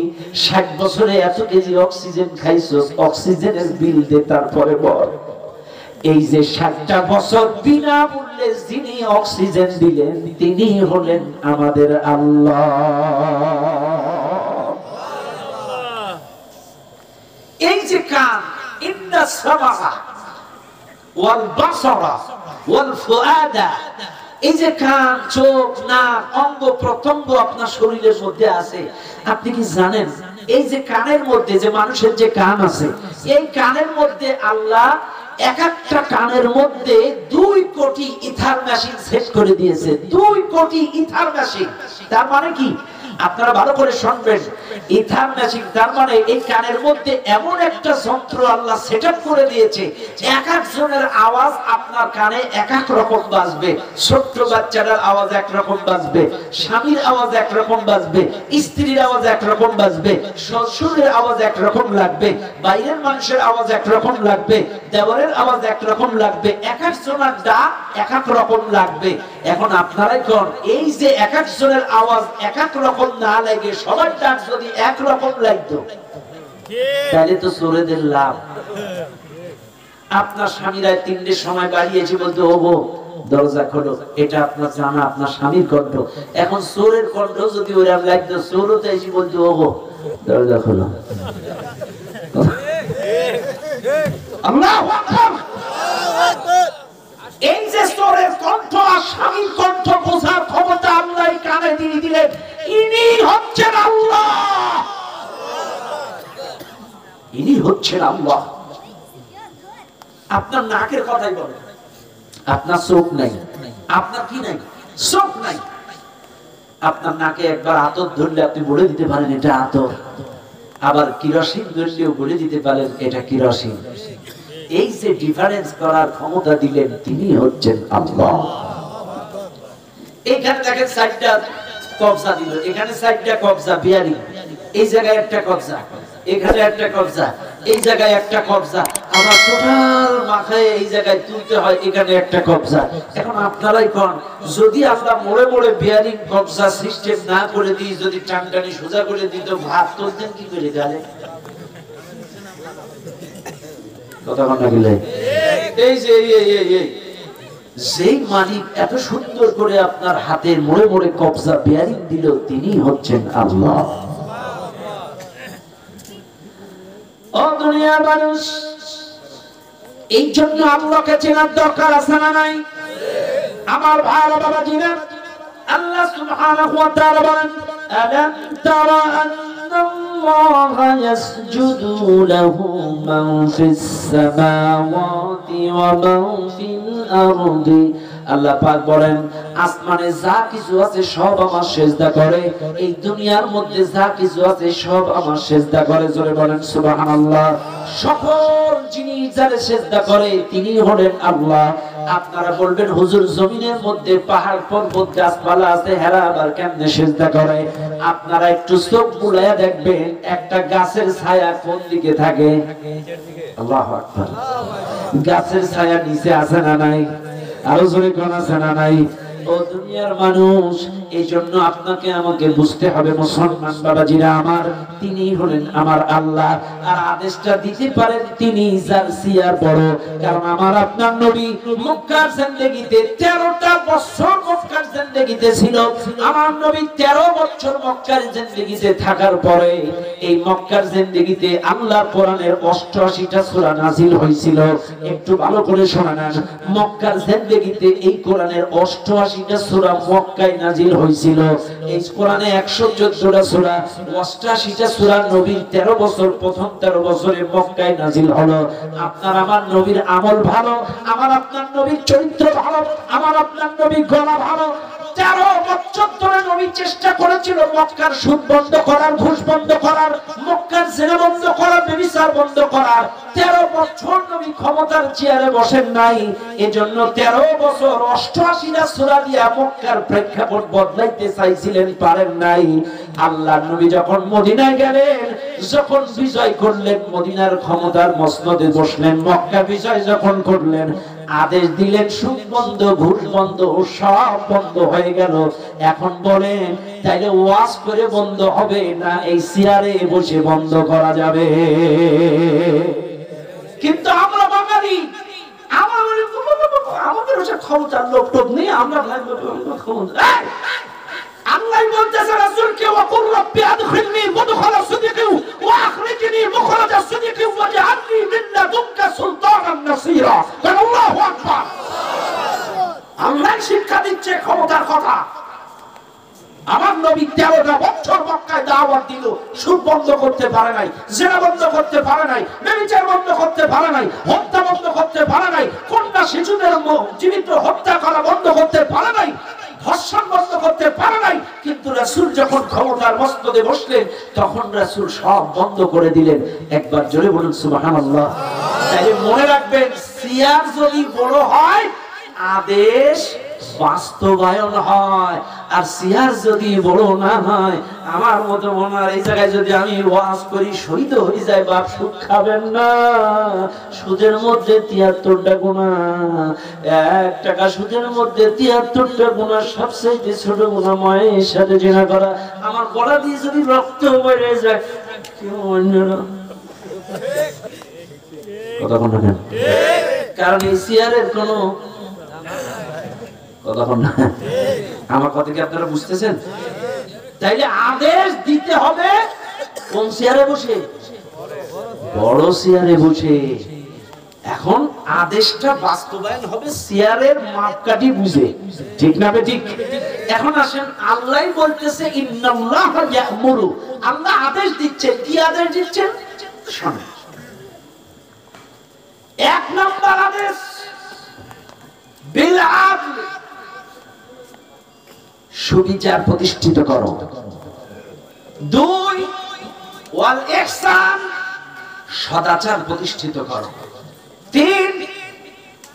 60 বছরে এত কেজি অক্সিজেন খাইছো, অক্সিজেনের বিল দে, তারপরে বল। এই যে 60টা বছর বিনামূল্যে যিনি অক্সিজেন দিলেন, তিনি হলেন আমাদের আল্লাহ। এই যে কান, ইন্না সামাআ ওয়াল বাসারা ওয়াল ফুআদা, এই যে কান, চোখ, নাক, অঙ্গ প্রত্যঙ্গ আপনার শরীরের মধ্যে আছে, আপনি কি জানেন এই যে কানের মধ্যে, যে মানুষের যে কান আছে, এই কানের মধ্যে আল্লাহ এক একটা কানের মধ্যে 2 কোটি ইথার মেশিন সেট করে দিয়েছে। 2 কোটি ইথার মেশিন। তার মানে কি? আপনারা ভালো করে শুনবেন, ইথার মেশিন তার মানে এই কানের মধ্যে এমন একটা যন্ত্র আল্লাহ সেটআপ করে দিয়েছে, এক একজনের আওয়াজ আপনার কানে এক এক রকম বাজবে। ছোট্ট বাচ্চাটার আওয়াজ এক রকম বাজবে, স্বামীর আওয়াজ এক রকম বাজবে, স্ত্রীর আওয়াজ এক রকম বাজবে, শ্বশুরের আওয়াজ এক রকম লাগবে, বাইরের মানুষের আওয়াজ এক রকম লাগবে, দেওরের আওয়াজ এক রকম লাগবে, এক একজনের ডাক এক এক রকম লাগবে। এখন আপনারাই কোন, এই যে এক একজনের আওয়াজ এক এক রকম না লাগে, সবার ডাক যদি এক রকম লাগতো, তাহলে তো চোরেদের লাভ। আপনার স্বামীরা 3টের সময় বাড়িয়েছে, বলতে ওগো দরজা খোলো, এটা আপনার জানা আপনার স্বামীর কণ্ঠ। এখন চোরের কণ্ঠ যদি ওরা লাগতো, চোরও তো এসে বলতো ওগো দরজা খোলো। আল্লাহু আকবার। এই যে চোরের কণ্ঠ আর স্বামীর কণ্ঠ বোঝার ক্ষমতা আল্লাহ কানে দিয়ে দিলেন, ইনি হচ্ছেন আল্লাহ। ইনি হচ্ছেন আল্লাহ। আপনার নাকের কথাই বলেন, আপনার চোখ নাই, আপনার কি নাই? চোখ নাই। আপনার নাকে একবার আতর ধরলে আপনি বলে দিতে পারেন এটা আতর, আবার কিরোসিন ধরলেও বলে দিতে পারেন এটা কিরোসিন। এই যে ডিফারেন্স করার ক্ষমতা দিলেন, তিনি হচ্ছেন আল্লাহ। এইখানে দেখেন 4টা কবজা দিল, এখানে 4টা কবজা বিয়ারিং, এই জায়গায় একটা কবজা, এখানে একটা কবজা, এই জায়গায় একটা কবজা, আবার টোটাল মাথায় এই জায়গায় তুলতে হয়, এখানে একটা কবজা। এখন আপনারাই কোন, যদি আমরা মোড়ে মোড়ে বিয়ারিং কবজা সিস্টেম না করে দিই, যদি টানটানি সোজা করে দিত, ভাত তুলতেন কি করে গেলে? কথা বলা গেলে এই যে যেই মালিক এত সুন্দর করে আপনার হাতের মোড়ে মোড়ে কবজা বিয়ারিং দিল, তিনি হচ্ছেন আল্লাহ। ও দুনিয়ার মানুষ, এই জন্য আল্লাহকে চেনার দরকার আছে না নাই? আমার ভাইরা বাবাজিরা, আল্লাহ সুবহানাহু ওয়া তাআলা বলেন, আলাম তারা আন্নাল্লাহ ইন্নাল্লাহা ইয়াসজুদু লাহু মান ফিস সামাওয়াতি ওয়া মান ফিল আরদি। আল্লাহ পাক বলেন আসমানে যা কিছু আছে সব আমার সিজদা করে, এই দুনিয়ার মধ্যে যা কিছু আছে সব আমার সিজদা করে। জোরে বলেন সুবহানাল্লাহ। সকল জিনিস যারা সিজদা করে তিনি হলেন আল্লাহ। আপনারা বলবেন হুজুর জমিনের মধ্যে পাহাড় পর্বত গাছপালা আছে, হেরা আবার কেমনে সিজদা করে? আপনারা একটু চোখ বুলাইয়া দেখবেন একটা গাছের ছায়া কোন দিকে থাকে? আল্লাহু আকবার। গাছের ছায়া নিচে আছে না নাই? আরো জোরে কোন আছে না নাই? ও দুনিয়ার মানুষ, এই জন্য আপনাকে আমাকে বুঝতে হবে মুসলমান বাবাজিরা আমার, তিনি হলেন আমার আল্লাহ। আর আদেশটা দিতে পারেন তিনি, যার সিয়ার বড়। কারণ আমার আপনার নবী মক্কার জিন্দেগিতে 13টা বছর মক্কার জিন্দেগিতে ছিল। আমার নবী 13 বছর মক্কার জিন্দেগিতে থাকার পরে এই মক্কার জিন্দেগিতে আল্লাহর কোরআনের 88টা সূরা নাজিল হয়েছিল। একটু ভালো করে শুনে নেন, মক্কার জিন্দেগিতে এই কোরআনের 88টা সূরা মক্কায় নাজিল হয়েছিল। এই কোরআনে 114টা সূরা, 88টা সূরা নবীর 13 বছর, প্রথম 13 বছরে মক্কায় নাজিল হলো। আপনার আমার নবীর আমল ভালো, আমার আপনার নবীর চরিত্র ভালো, আমার আপনার নবীর গলা ভালো। 13 বছর ধরে নবী চেষ্টা করেছিল মক্কার সুদ বন্ধ করার, ঘুষ বন্ধ করার, মক্কার জেনা বন্ধ করার, ব্যভিচার বন্ধ করার। 13 বছর নবী ক্ষমতার চেয়ারে বসেন নাই। এজন্য 13 বছর 88টা সূরা দিয়া মক্কার প্রেক্ষাপট বদলাইতে চাইছিলেন, পারেন নাই। আল্লাহ নবী যখন মদিনায় গেলেন, যখন বিজয় করলেন, মদিনার ক্ষমতার মসনদে বসলেন, মক্কা বিজয় যখন করলেন, আদেশ দিলেন সুদ বন্ধ, ঘুষ বন্ধ, সব বন্ধ হয়ে গেল। এখন বলেন তাইলে ওয়াজ করে বন্ধ হবে না এই চেয়ারে বসে বন্ধ করা যাবে? কিন্তু আমরা বাঙালি, আমাদের হচ্ছে ক্ষমতার লোক টোক নেই, আমরা ক্ষমতা। আল্লাহ বলতেছে রাসূলকে, ওয়াকুল রাব্বি আদখিলনি মুদখালা সিদকি ওয়া আখরিজনি মুখরাজা সিদকি ওয়াজআলনি মিন লাদুনকা সুলতানান নাসীরা। আল্লাহু আকবার। আল্লাহ শিক্ষা দিচ্ছে ক্ষমতার কথা। আমার নবী 13টা বছর মক্কায় দাওয়াত দিল, সুদ বন্ধ করতে পারে নাই, জিনা বন্ধ করতে পারে নাই, ব্যভিচার বন্ধ করতে পারে নাই, হত্যা বন্ধ করতে পারে নাই, কন্যা শিশুদের জীবিত হত্যা করা বন্ধ করতে পারে নাই, ধর্ষণ বন্ধ করতে পারে নাই। কিন্তু রাসূল যখন ক্ষমতার মসনদে বসলেন, তখন রাসূল সব বন্ধ করে দিলেন। একবার জোরে বলুন সুবহানাল্লাহ। তাই মনে রাখবেন, সিয়ার যদি বড় হয় আদেশ বাস্তবায়ন হয়, আর সিয়ার যদি বড় না হয়, আমার মতো মনে হয় এই জায়গায় যদি আমি ওয়াজ করি শহীদ হয়ে যায়, বাপ সুদ খাবেন না। সুদের মধ্যে 73টা গুনাহ, 1 টাকা সুদের মধ্যে 73টা গুনাহ। সবচেয়ে ছোট গুনাহ মায়ের সাথে জিনা করা। আমার গলা দিয়ে যদি রক্ত বের হয়ে যায়, কেউ অন্যরা কথা বলেন না, কারণ এই সিয়ারের কোনো কথা বলেন না। আমার কথা কি আপনারা বুঝতেছেন? তাইলে আদেশ দিতে হবে কোন চেয়ারে বসে? বড় চেয়ারে বসে। এখন আদেশটা বাস্তবায়ন হবে চেয়ারের মাপকাঠি বুঝে, ঠিক না ঠিক? এখন আসেন, আল্লাহ বলতেছে ইন্নাল্লাহা ইয়া'মুরু, আল্লাহ আদেশ দিচ্ছেন। কি আদেশ দিচ্ছেন? শুনুন, 1 নাম্বার আদেশ বিল আদল, সুবিচার প্রতিষ্ঠিত করো। 2 ওয়াল ইহসান, সদাচার প্রতিষ্ঠিত করো। 3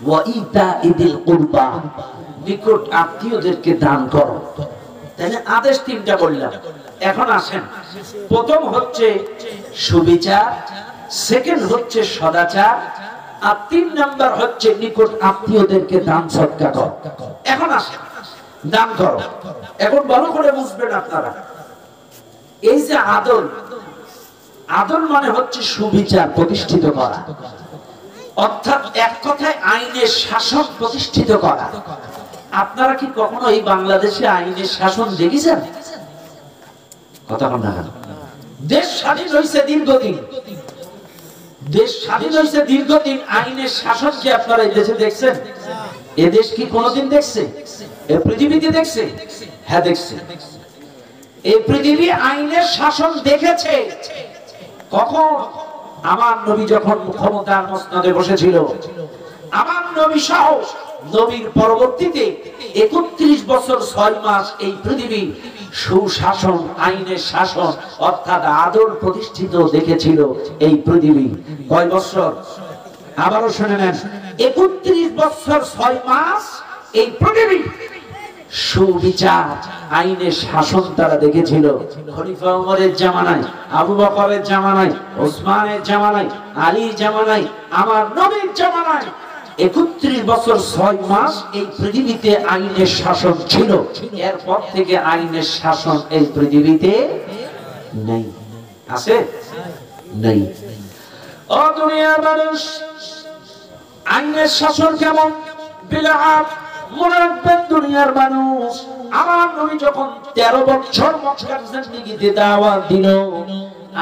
ওয়া ইতাইদিল কুরবা, নিকট আত্মীয়দেরকে দান করো। তাহলে আদেশ 3টা বললাম। এখন আসেন, প্রথম হচ্ছে সুবিচার, সেকেন্ড হচ্ছে সদাচার, আর 3 নাম্বার হচ্ছে নিকট আত্মীয়দেরকে দান সদকা করো। এখন আসেন, দান করো। এখন ভালো করে বুঝবেন আপনারা, এই যে আদল, আদল মানে হচ্ছে সুবিচার প্রতিষ্ঠিত করা, অর্থাৎ এক কথায় আইনের শাসন প্রতিষ্ঠিত করা। আপনারা কি কখনো এই বাংলাদেশে আইনের শাসন দেখেছেন? কথা বলেন না। দেশ স্বাধীন হয়েছে দীর্ঘদিন, দেশ স্বাধীন হয়েছে দীর্ঘদিন, আইনের শাসন কি আপনারা এই দেশে দেখছেন? এ দেশ কি কোনোদিন দেখছে? এ পৃথিবীতে দেখছে? হ্যাঁ দেখছে। এই পৃথিবী আইনের শাসন দেখেছে কখন? আমার নবী যখন ক্ষমতার মসনদে বসেছিল, আমার নবী সহ নবীর পরবর্তীতে ৩১ বছর ৬ মাস এই পৃথিবী সুশাসন, আইনের শাসন অর্থাৎ আদল প্রতিষ্ঠিত দেখেছিল এই পৃথিবী। কয় বছর? আবারও শুনে নেন, ৩১ বছর ৬ মাস এই পৃথিবী সুবিচার, আইনের শাসন তারা দেখেছিল। খলিফা ওমরের জামানায়, আবু বকরের জামানায়, ওসমানের জামানায়, আলীর জামানায়, আমার নবীর জামানায় ৩১ বছর ৬ মাস এই পৃথিবীতে আইনের শাসন ছিল। এরপর থেকে আইনের শাসন এই পৃথিবীতে নেই। আছে? নেই। ও দুনিয়ার মানুষ, আইনের শাসন কেমন? বিলাপ মনে রাখবেন দুনিয়ার মানুষ, আমার নবী যখন 13 বছর মক্কার জিন্দেগিতে দাওয়াত দিল,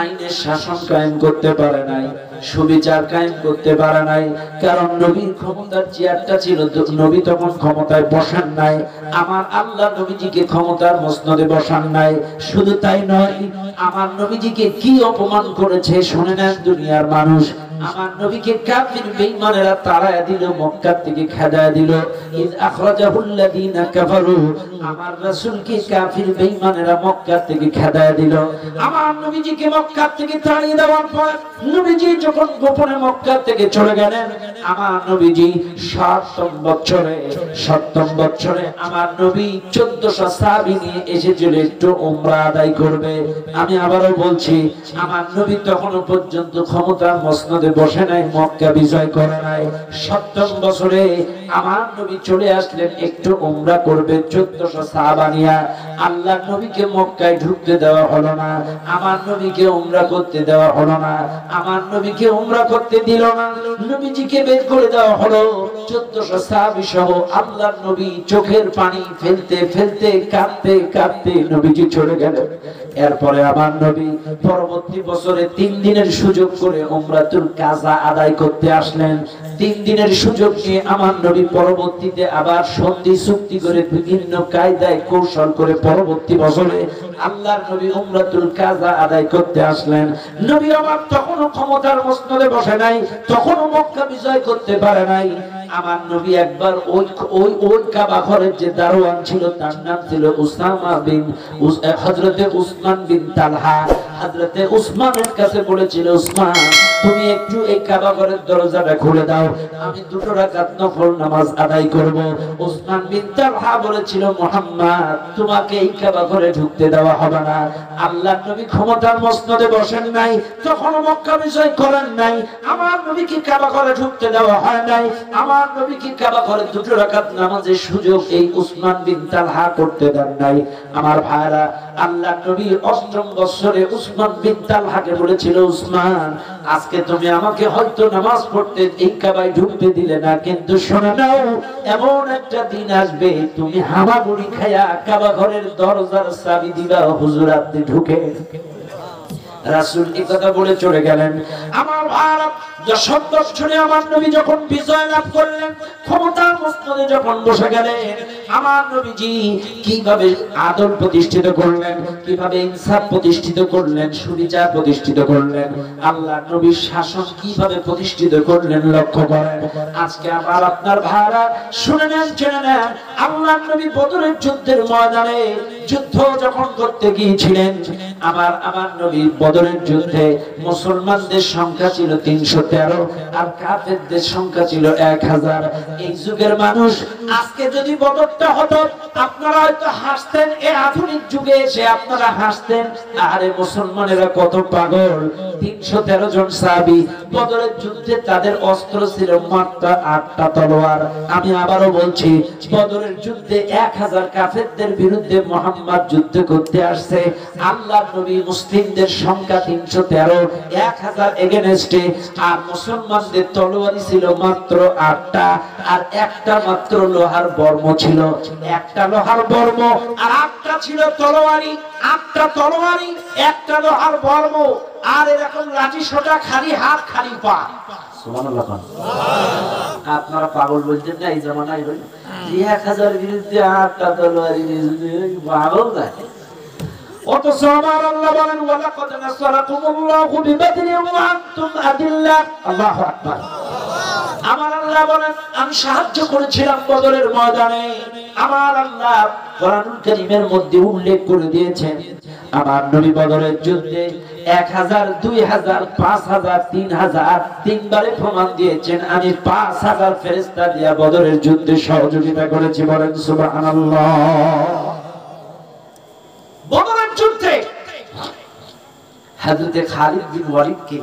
আইনের শাসন কায়েম করতে পারে নাই, সুবিচার কায়েম করতে পারে নাই। কারণ নবীর ক্ষমতার চেয়ারটা ছিল, নবী তখন ক্ষমতায় বসান নাই। আমার আল্লাহ নবীজিকে ক্ষমতার মসনদে বসান নাই। শুধু তাই নয়, আমার নবীজিকে কি অপমান করেছে শুনে নেন দুনিয়ার মানুষ। আমার নবীকে কাফির বেঈমানেরা তাড়ায়া দিল, মক্কা থেকে খেদায়া দিল। ইয আখরাজাহুল্লাযীনা কাফারু, আমার রাসূলকে কাফির বেঈমানেরা মক্কা থেকে খেদায়া দিল। আমার নবীজিকে মক্কা থেকে তাড়িয়ে দেওয়ার পর নবীজি যখন গোপনে মক্কা থেকে চলে গেলেন, আমার নবীজি ৭ম বছরে আমার নবী ১৪০০ সাহাবী নিয়ে এসেছিল একটু উমরা আদায় করবে। আমি আবারও বলছি, আমার নবী তখনও পর্যন্ত ক্ষমতার মসনদে বসে নাই, মক্কা বিজয় করে নাই। ৭ম বছরে আমার নবী চলে আসলেন একটু উমরা করবে ১৪০০ সাহাবা নিয়ে। আল্লাহর নবীকে মক্কায় ঢুকতে দেওয়া হলো না, আমার নবীকে উমরা করতে দেওয়া হলো না, আমার নবীকে উমরা করতে দিল না, নবীজিকে বের করে দেওয়া হলো। ১৪০০ সাহাবী সহ আল্লাহর নবী চোখের পানি ফেলতে ফেলতে কাঁদতে কাঁদতে নবীজি চলে গেলেন। এরপরে আমার নবী পরবর্তী বছরে ৩ দিনের সুযোগ করে উমরাতুল কাজা আদায় করতে আসলেন। ৩ দিনের সুযোগ নিয়ে আমার নবী পরবর্তীতে আবার সন্ধি চুক্তি করে বিভিন্ন কায়দায় কৌশল করে পরবর্তী বছরে আল্লাহর নবী উমরাতুল কাজা আদায় করতে আসলেন। নবী আমার তখনও ক্ষমতার মসনদে বসে নাই, তখনও মক্কা বিজয় করতে পারে নাই। আমার নবী একবার ওই কাবা ঘরের যে দারোয়ান ছিল তার নাম ছিল উসামা বিন হযরতে উসমান বিন তালহা, হযরতে উসমানের কাছে বলেছিল, উসমান তুমি একটু এই কাবা ঘরের দরজাটা খুলে দাও, আমি 2 রাকাত নফল নামাজ আদায় করব। উসমান বিন তালহা বলেছিল, মুহাম্মদ তোমাকে এই কাবা ঘরে ঢুকতে দেওয়া হবে না। আল্লাহর নবী ক্ষমতার মসনদে বসেন নাই, তখন মক্কা বিজয় করেন নাই, আমার নবীকে কাবা ঘরে ঢুকতে দেওয়া হয় নাই। আমার নবীকে কাবা ঘরে 2 রাকাত নামাজের সুযোগ এই উসমান বিন তালহা করতে দেন নাই। আমার ভাইরা, আল্লাহর নবী 8ম বছরে উসমান বিন তালহাকে বলেছিল, উসমান আজকে তুমি আমাকে হয়তো নামাজ পড়তে এই কাবায় ঢুকতে দিলে না, কিন্তু শুনে নাও এমন একটা দিন আসবে তুমি হামাগুড়ি খায়া কাবা ঘরের দরজার চাবি দিবা, হুজুর আপনি ঢুকে। রাসূল এই কথা বলে চলে গেলেন। আমার ভাইরা, 10 বছরে আমার নবী যখন বিজয় লাভ করলেন, ক্ষমতার মসনদে যখন বসে গেলেন, আমার নবীজি কিভাবে আদল প্রতিষ্ঠিত করলেন, কিভাবে ইনসাফ প্রতিষ্ঠিত করলেন, সুবিচার প্রতিষ্ঠিত করলেন, আল্লাহর নবীর শাসন কিভাবে প্রতিষ্ঠিত করলেন লক্ষ্য করেন। আজকে আবার আপনার ভাইরা শুনে নেন, জেনে নেন, আল্লাহর নবী বদরের যুদ্ধের ময়দানে যুদ্ধ যখন করতে গিয়েছিলেন, আমার নবী বদরের যুদ্ধে মুসলমানদের সংখ্যা ছিল 313 আর কাফেরদের সংখ্যা ছিল 1000। এই যুগের মানুষ আজকে যদি বদরটা হতো, আপনারা হয়তো হাসতেন, এই আধুনিক যুগে এসে আপনারা হাসতেন, আরে মুসলমানেরা কত পাগল। 313 জন সাহাবী বদরের যুদ্ধে তাদের অস্ত্র ছিল মাত্র 8টা তলোয়ার। আমি আবারও বলছি, বদরের যুদ্ধে 1000 কাফেরদের বিরুদ্ধে মুহাম্মদ যুদ্ধ করতে আসছে। আল্লাহর নবী মুসলিমদের সংখ্যা 313, 1000 এগেইনস্টে, আর মুসলমানদের তলোয়ারই ছিল মাত্র 8টা, আর একটা মাত্র লোহার বর্ম ছিল। একটা লোহার বর্ম আর 8টা ছিল তলোয়ারি, 8টা তলোয়ারি, একটা লোহার বর্ম, আর এরকম লাঠি সোটা, খালি হাত খালি পা। সুবহানাল্লাহ। আপনারা পাগল বলছেন না এই জামানায়, 1000 বিরুদ্ধে 8টা তলোয়ারি, পাগল না? অথচ আমার আল্লাহ বলেন ওয়ালাকাদ নাসারাকুমুল্লাহু বিবাদরিন ওয়া আনতুম আদিল্লাহ। আল্লাহু আকবার। আমার আল্লাহ বলেন আমি সাহায্য করেছিলাম বদরের ময়দানে। আমার আল্লাহ কোরআনুল কারীমের মধ্যে উল্লেখ করে দিয়েছেন আমার নবী বদরের যুদ্ধে 1000 2000 5000 3000 তিনবারে প্রমাণ দিয়েছেন আমি 5000 ফেরেশতা দিয়া বদরের যুদ্ধে সহযোগিতা করেছি। বলেন সুবহানাল্লাহ। বদরের যুদ্ধে হযরত খালিদ বিন ওয়ালিদকে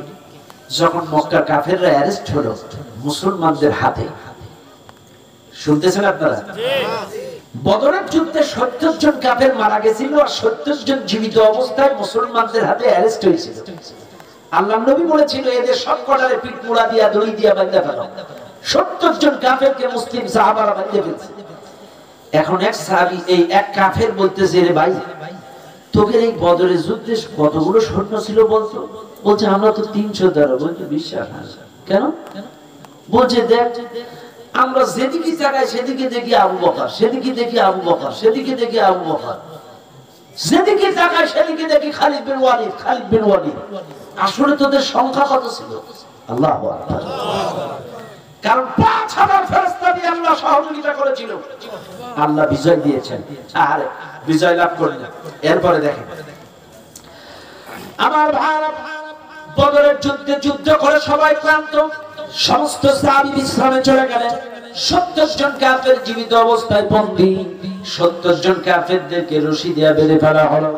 যখন মক্কার কাফেররা অ্যারেস্ট হলো মুসলমানদের হাতে, শুনতেছেন আপনারা? বদরের যুদ্ধে 70 জন কাফের মারা গেছিল আর 70 জন জীবিত অবস্থায় মুসলমানদের হাতে অ্যারেস্ট হয়েছিল। আল্লাহর নবী বলেছিল এদের সব কটারে পিঠ মুড়া দিয়া দড়ি দিয়া বাঁধা ফেলো। 70 জন কাফেরকে মুসলিম সাহাবারা বাঁধে ফেলছে। এখন এক সাহাবী এই এক কাফের বলতেছে রে ভাই তোদের এই বদরের যুদ্ধে কতগুলো সৈন্য ছিল বলতো? বলছে আমরা তো 300 দ্বারা। বলছে বিশ্বাস হয় কেন? বলছে দেখ আমরা যেদিকে তাকাই সেদিকে দেখি আবু বকর, সেদিকে দেখি আবু বকর, সেদিকে দেখি আবু বকর, যেদিকে তাকাই সেদিকে দেখি খালিদ বিন ওয়ালিদ, খালিদ বিন ওয়ালিদ। আসলে তোদের সংখ্যা কত ছিল? আল্লাহু আকবার। কারণ 5000 ফেরেশতা দিয়ে আল্লাহ সহযোগিতা করেছিল, আল্লাহ বিজয় দিয়েছেন। আর বিজয় লাভ করলেন। এরপরে দেখেন আমার ভাইরা বদরের যুদ্ধে যুদ্ধ করে সবাই ক্লান্ত, সমস্ত সাহাবী বিশ্রামে চলে গেলেন। 70 জন কাফের জীবিত অবস্থায় বন্দী। 70 জন কাফেরদেরকে রশি দিয়ে বেঁধে ফেলা হলো।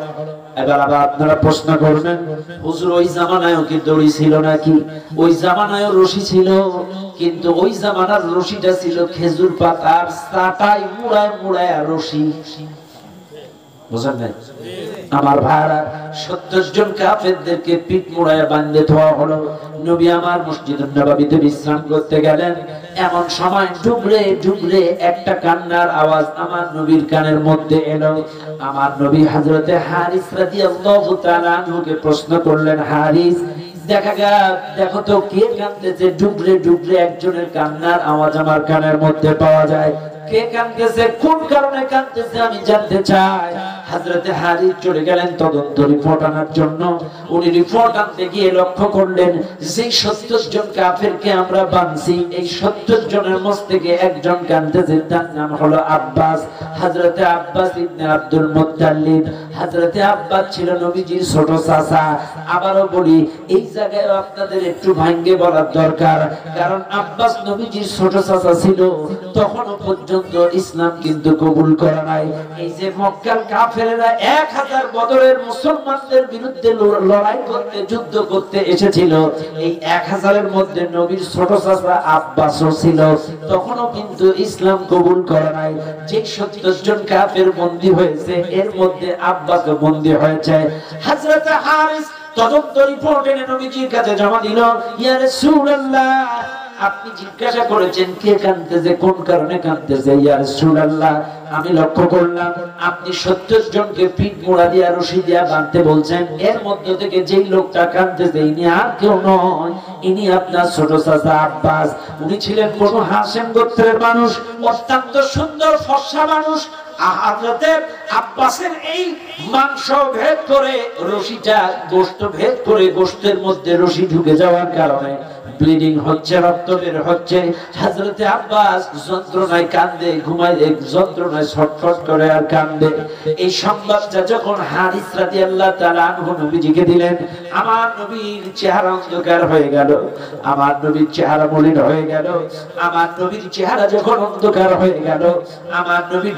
এবার আবার আপনারা প্রশ্ন করবেন হুজুর ওই জামানায়ও কি দড়ি ছিল নাকি? ওই জামানায়ও রশি ছিল, কিন্তু ওই জামানার রশিটা ছিল খেজুর পাতার চাটাই মুড়ায় মুড়ায় রশি। বুঝলেন না? আমার ভাইরা 70 জন কাফেরদেরকে পিঠ মুড়ায় বাঁধে ধোয়া হলো। নবী আমার মসজিদুন নববীতে বিশ্রাম করতে গেলেন। এমন সময় ডুবরে ডুবরে একটা কান্নার আওয়াজ আমার নবীর কানের মধ্যে এলো। আমার নবী হযরতে হারিস রাদিয়াল্লাহু তাআলা আনহুকে প্রশ্ন করলেন, হারিস দেখো তো কে কাঁদতেছে? ডুবরে ডুবরে একজনের কান্নার আওয়াজ আমার কানের মধ্যে পাওয়া যায়। কে কাঁদতেছে? কোন কারণে কাঁদতেছে আমি জানতে চাই। হযরতে হারিস চলে গেলেন তদন্ত রিপোর্ট আনার জন্য। উনি রিপোর্ট আনতে গিয়ে লক্ষ্য করলেন যে 70 জন কাফেরকে আমরা বানছি, এই 70 জনের মধ্যে থেকে একজন কাঁদতেছে, তার নাম হলো আব্বাস। হযরতে আব্বাস ইবনে আব্দুল মুত্তালিব। হযরতে আব্বাস ছিল নবীজির ছোট চাচা। আবারও বলি এই জায়গায় আপনাদের একটু ভাঙ্গে বলার দরকার, কারণ আব্বাস নবীজির ছোট চাচা ছিল। তখনও পর্যন্ত ইসলাম কিন্তু কবুল করে নাই। এই যে মক্কার কাফেররা 1000 বদরের মুসলমানদের বিরুদ্ধে লড়াই করতে যুদ্ধ করতে এসেছিল, এই 1000 এর মধ্যে নবীর ছোট চাচা আব্বাসও ছিল। তখনও কিন্তু ইসলাম কবুল করে নাই। যে 70 জন কাফের বন্দী হয়েছে এর মধ্যে আব্বাসও বন্দী হয়েছে। হযরত হারিস তদন্ত রিপোর্ট এনে নবীজির কাছে জমা দিল। ইয়া রাসূলুল্লাহ আপনি জিজ্ঞাসা করেছেন কে কাঁদতেছে, কোন কারণে কাঁদতেছে। ইয়া রাসূলুল্লাহ আমি লক্ষ্য করলাম আপনি 70 জনকে পিঠ মোড়া দিয়া রশি দিয়া বাঁধতে বলছেন, এর মধ্য থেকে যেই লোকটা কাঁদতেছে ইনি আর কেউ নয়, ইনি আপনার ছোট চাচা আব্বাস। উনি ছিলেন বনু হাশিম গোত্রের মানুষ, অত্যন্ত সুন্দর ফর্সা মানুষ। হযরতে আব্বাসের এই মাংস ভেদ করে রশিটা গোশত ভেদ করে গোশতের মধ্যে রশি ঢুকে যাওয়ার কারণে ব্লিডিং হচ্ছে, রক্ত বের হচ্ছে। হযরতে আব্বাস যন্ত্রণায় কাঁদে, ঘুমায় যন্ত্রণায় ছটফট করে আর কাঁদে। এই সংবাদটা যখন হারিস রাদিয়াল্লাহু তাআলা আনহু নবীজিকে দিলেন, আমার নবীর চেহারা অন্ধকার হয়ে গেল, আমার নবীর চেহারা মলিন হয়ে গেল। আমার নবীর চেহারা যখন অন্ধকার হয়ে গেল, আমার নবী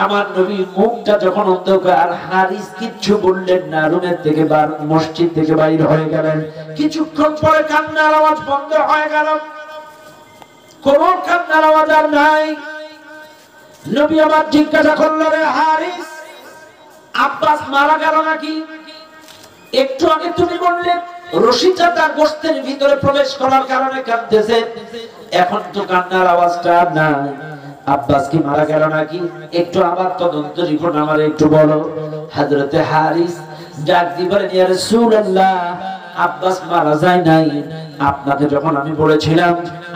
আমার নবীর মুখটা যখন অন্ধকার, হারিস কিচ্ছু বললেন না, রুমের থেকে মসজিদ থেকে বাইরে হয়ে গেলেন। কিছুক্ষণ পরে কান্নার আওয়াজ বন্ধ হয়ে গেল, কোন কান্নার আওয়াজ আর নাই। নবী আবার জিজ্ঞাসা করলেন, রে হারিস আব্বাস মারা গেল নাকি? একটু আগে তুমি বললে রশিটা তার গোশতের ভিতরে প্রবেশ করার কারণে কাঁদতেছে, এখন তো কান্নার আওয়াজটা নাই। আব্বাস কি মারা গেল নাকি? একটু আবার তদন্ত রিপোর্ট আমারে একটু বলো। হযরতে হারিস ডাক দিয়ে বলেন, ইয়া রাসূলুল্লাহ আব্বাস মারা যায় নাই। আপনাকে যখন আমি বলেছিলাম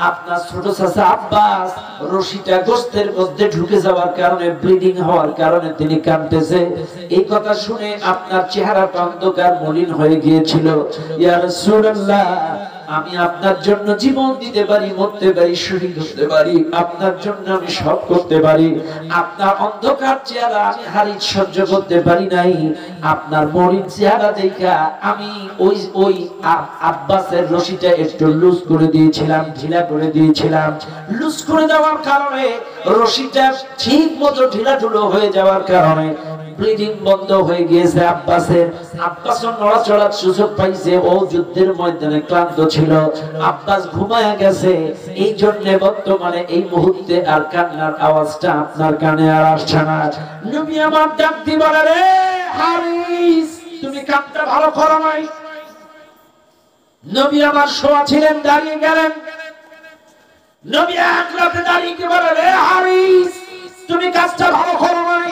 আপনার ছোট চাচা আব্বাস রশিটা গোশতের মধ্যে ঢুকে যাওয়ার কারণে, ব্লিডিং হওয়ার কারণে তিনি কাঁদতেছে, এই কথা শুনে আপনার চেহারাটা অন্ধকার মলিন হয়ে গিয়েছিল। ইয়া রাসূলুল্লাহ, আমি আপনার জন্য জীবন দিতে পারি, মরতে পারি, শহীদ হতে পারি, আপনার জন্য আমি সব করতে পারি। আপনার অন্ধকার চেহারা আমি হারিয়ে সহ্য করতে পারি নাই। আপনার মলিন চেহারা দেখা আমি ওই আব্বাসের রশিটা একটু লুজ করে দিয়েছিলাম, ঢিলা করে দিয়েছিলাম। লুজ করে দেওয়ার কারণে রশিটা ঠিক মতো ঢিলাঢুলো হয়ে যাওয়ার কারণে ব্লিডিং বন্ধ হয়ে গিয়েছে আব্বাসের। আব্বাসও নড়াচড়ার সুযোগ পাইছে, ও যুদ্ধের ময়দানে ক্লান্ত ছিল, আব্বাস ঘুমায়া গেছে। এই জন্য বর্তমানে এই মুহূর্তে আর কান্নার আওয়াজটা আপনার কানে আর আসছে না। নবী আমার ডাক দিয়ে বলে, রে হারিস, তুমি কামটা ভালো করো নাই। নবী আমার শোয়া ছিলেন, দাঁড়িয়ে গেলেন। নবী এক রাতে দাঁড়িয়ে বলে, রে হারিস, তুমি কাজটা ভালো করো নাই।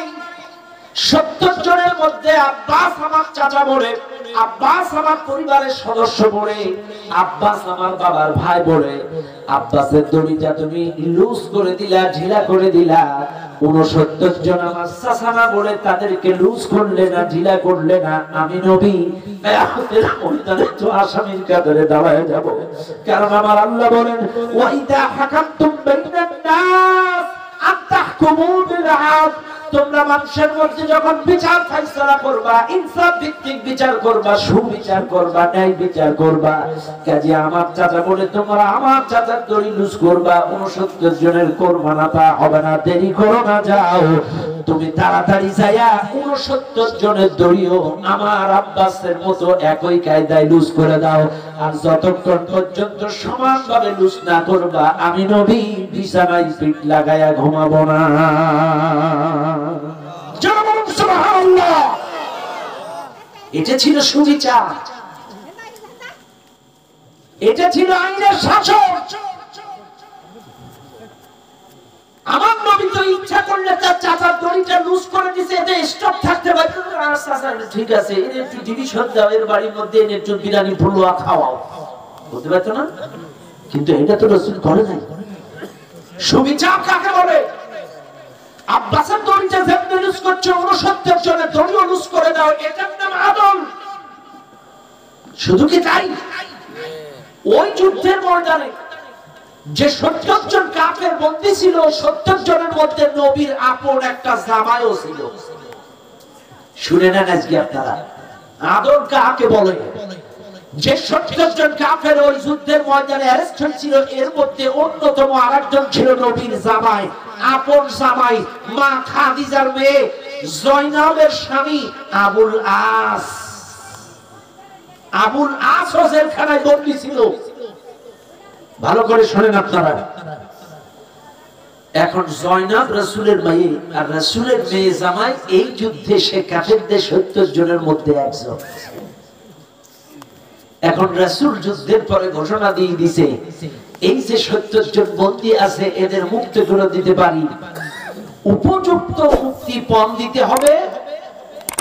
70 জনের মধ্যে আব্বাস আমার চাচা বলে, আব্বাস আমার পরিবারের সদস্য বলে, আব্বাস আমার বাবার ভাই বলে, আব্বাসের দড়িটা তুমি লুজ করে দিলা, ঢিলা করে দিলা। 69 জন আমার চাচারা বলে তাদেরকে লুজ করলে না, ঢিলা করলে না। আমি নবী কিয়ামতের ময়দানে তো আসামির কাতারে দাঁড়ায় যাব। কারণ আমার আল্লাহ বলেন, ওয়া ইদা হাকামতুম বাইনান নাস আতাহকুমু বিল আদল, তোমরা মানুষের মধ্যে যখন বিচার ফায়সালা করবা, ইনসাফ ভিত্তিক বিচার করবা, সুবিচার করবা, ন্যায় বিচার করবা। কাজে আমার চাচা বলে তোমরা আমার চাচার দড়ি লুজ করবা। 69 জনের করবা না, তা হবে না, দেরি করো না, যাও তুমি তাড়াতাড়ি যাইয়া 69 জনের দড়িও আমার আব্বাসের মতো একই কায়দায় লুজ করে দাও। আর যতক্ষণ পর্যন্ত সমানভাবে লুজ না করবা, আমি নবী বিছানায় পিঠ লাগাইয়া ঘুমাবো না। এটা ছিল সুবিচার, এটা ছিল আইনের শাসন। আমার নবী তো ইচ্ছা করলে তার চাচার দড়িটা লুজ করে দিছে, এতে স্টপ থাকতে পারতো। ঠিক আছে, এর একটু ডিভিশন দাও, এর বাড়ির মধ্যে এনে একটু বিরিয়ানি ফুলুয়া খাওয়াও, বলতে পারতো না? কিন্তু এটা তো রাসূল করে নাই। সুবিচার কাকে বলে? আব্বাসের দড়িটা যেমন লুজ করছে, 69 জনের দড়িও লুজ করে দাও, এটার নাম আদল। শুধু কি তাই? ওই যুদ্ধের ময়দানে যে 70 জন কাফের বন্দী ছিল, 70 জনের মধ্যে নবীর আপন একটা জামাইও ছিল। শুনে নেন আজকে আপনারা, আদল কাকে বলে? যে 70 জন কাফের ওই যুদ্ধের ময়দানে অ্যারেস্ট হয়েছিল, এর মধ্যে অন্যতম আরেকজন ছিল নবীর জামাই, আপন জামাই, মা খাদিজার মেয়ে জয়নাবের স্বামী আবুল আস। আবুল আস জেলখানায় বন্দী ছিল। ভালো করে শুনেন আপনারা। এখন জয়নাব রাসূলের মেয়ে, আর রাসূলের মেয়ে জামাই, এই যুদ্ধে সে কাফেরদের 70 জনের মধ্যে একজন। এখন রাসূল যুদ্ধের পরে ঘোষণা দিয়ে দিছে, এই যে 70 জন বন্দী আছে, এদের মুক্ত করে দিতে পারি, উপযুক্ত মুক্তিপণ দিতে হবে।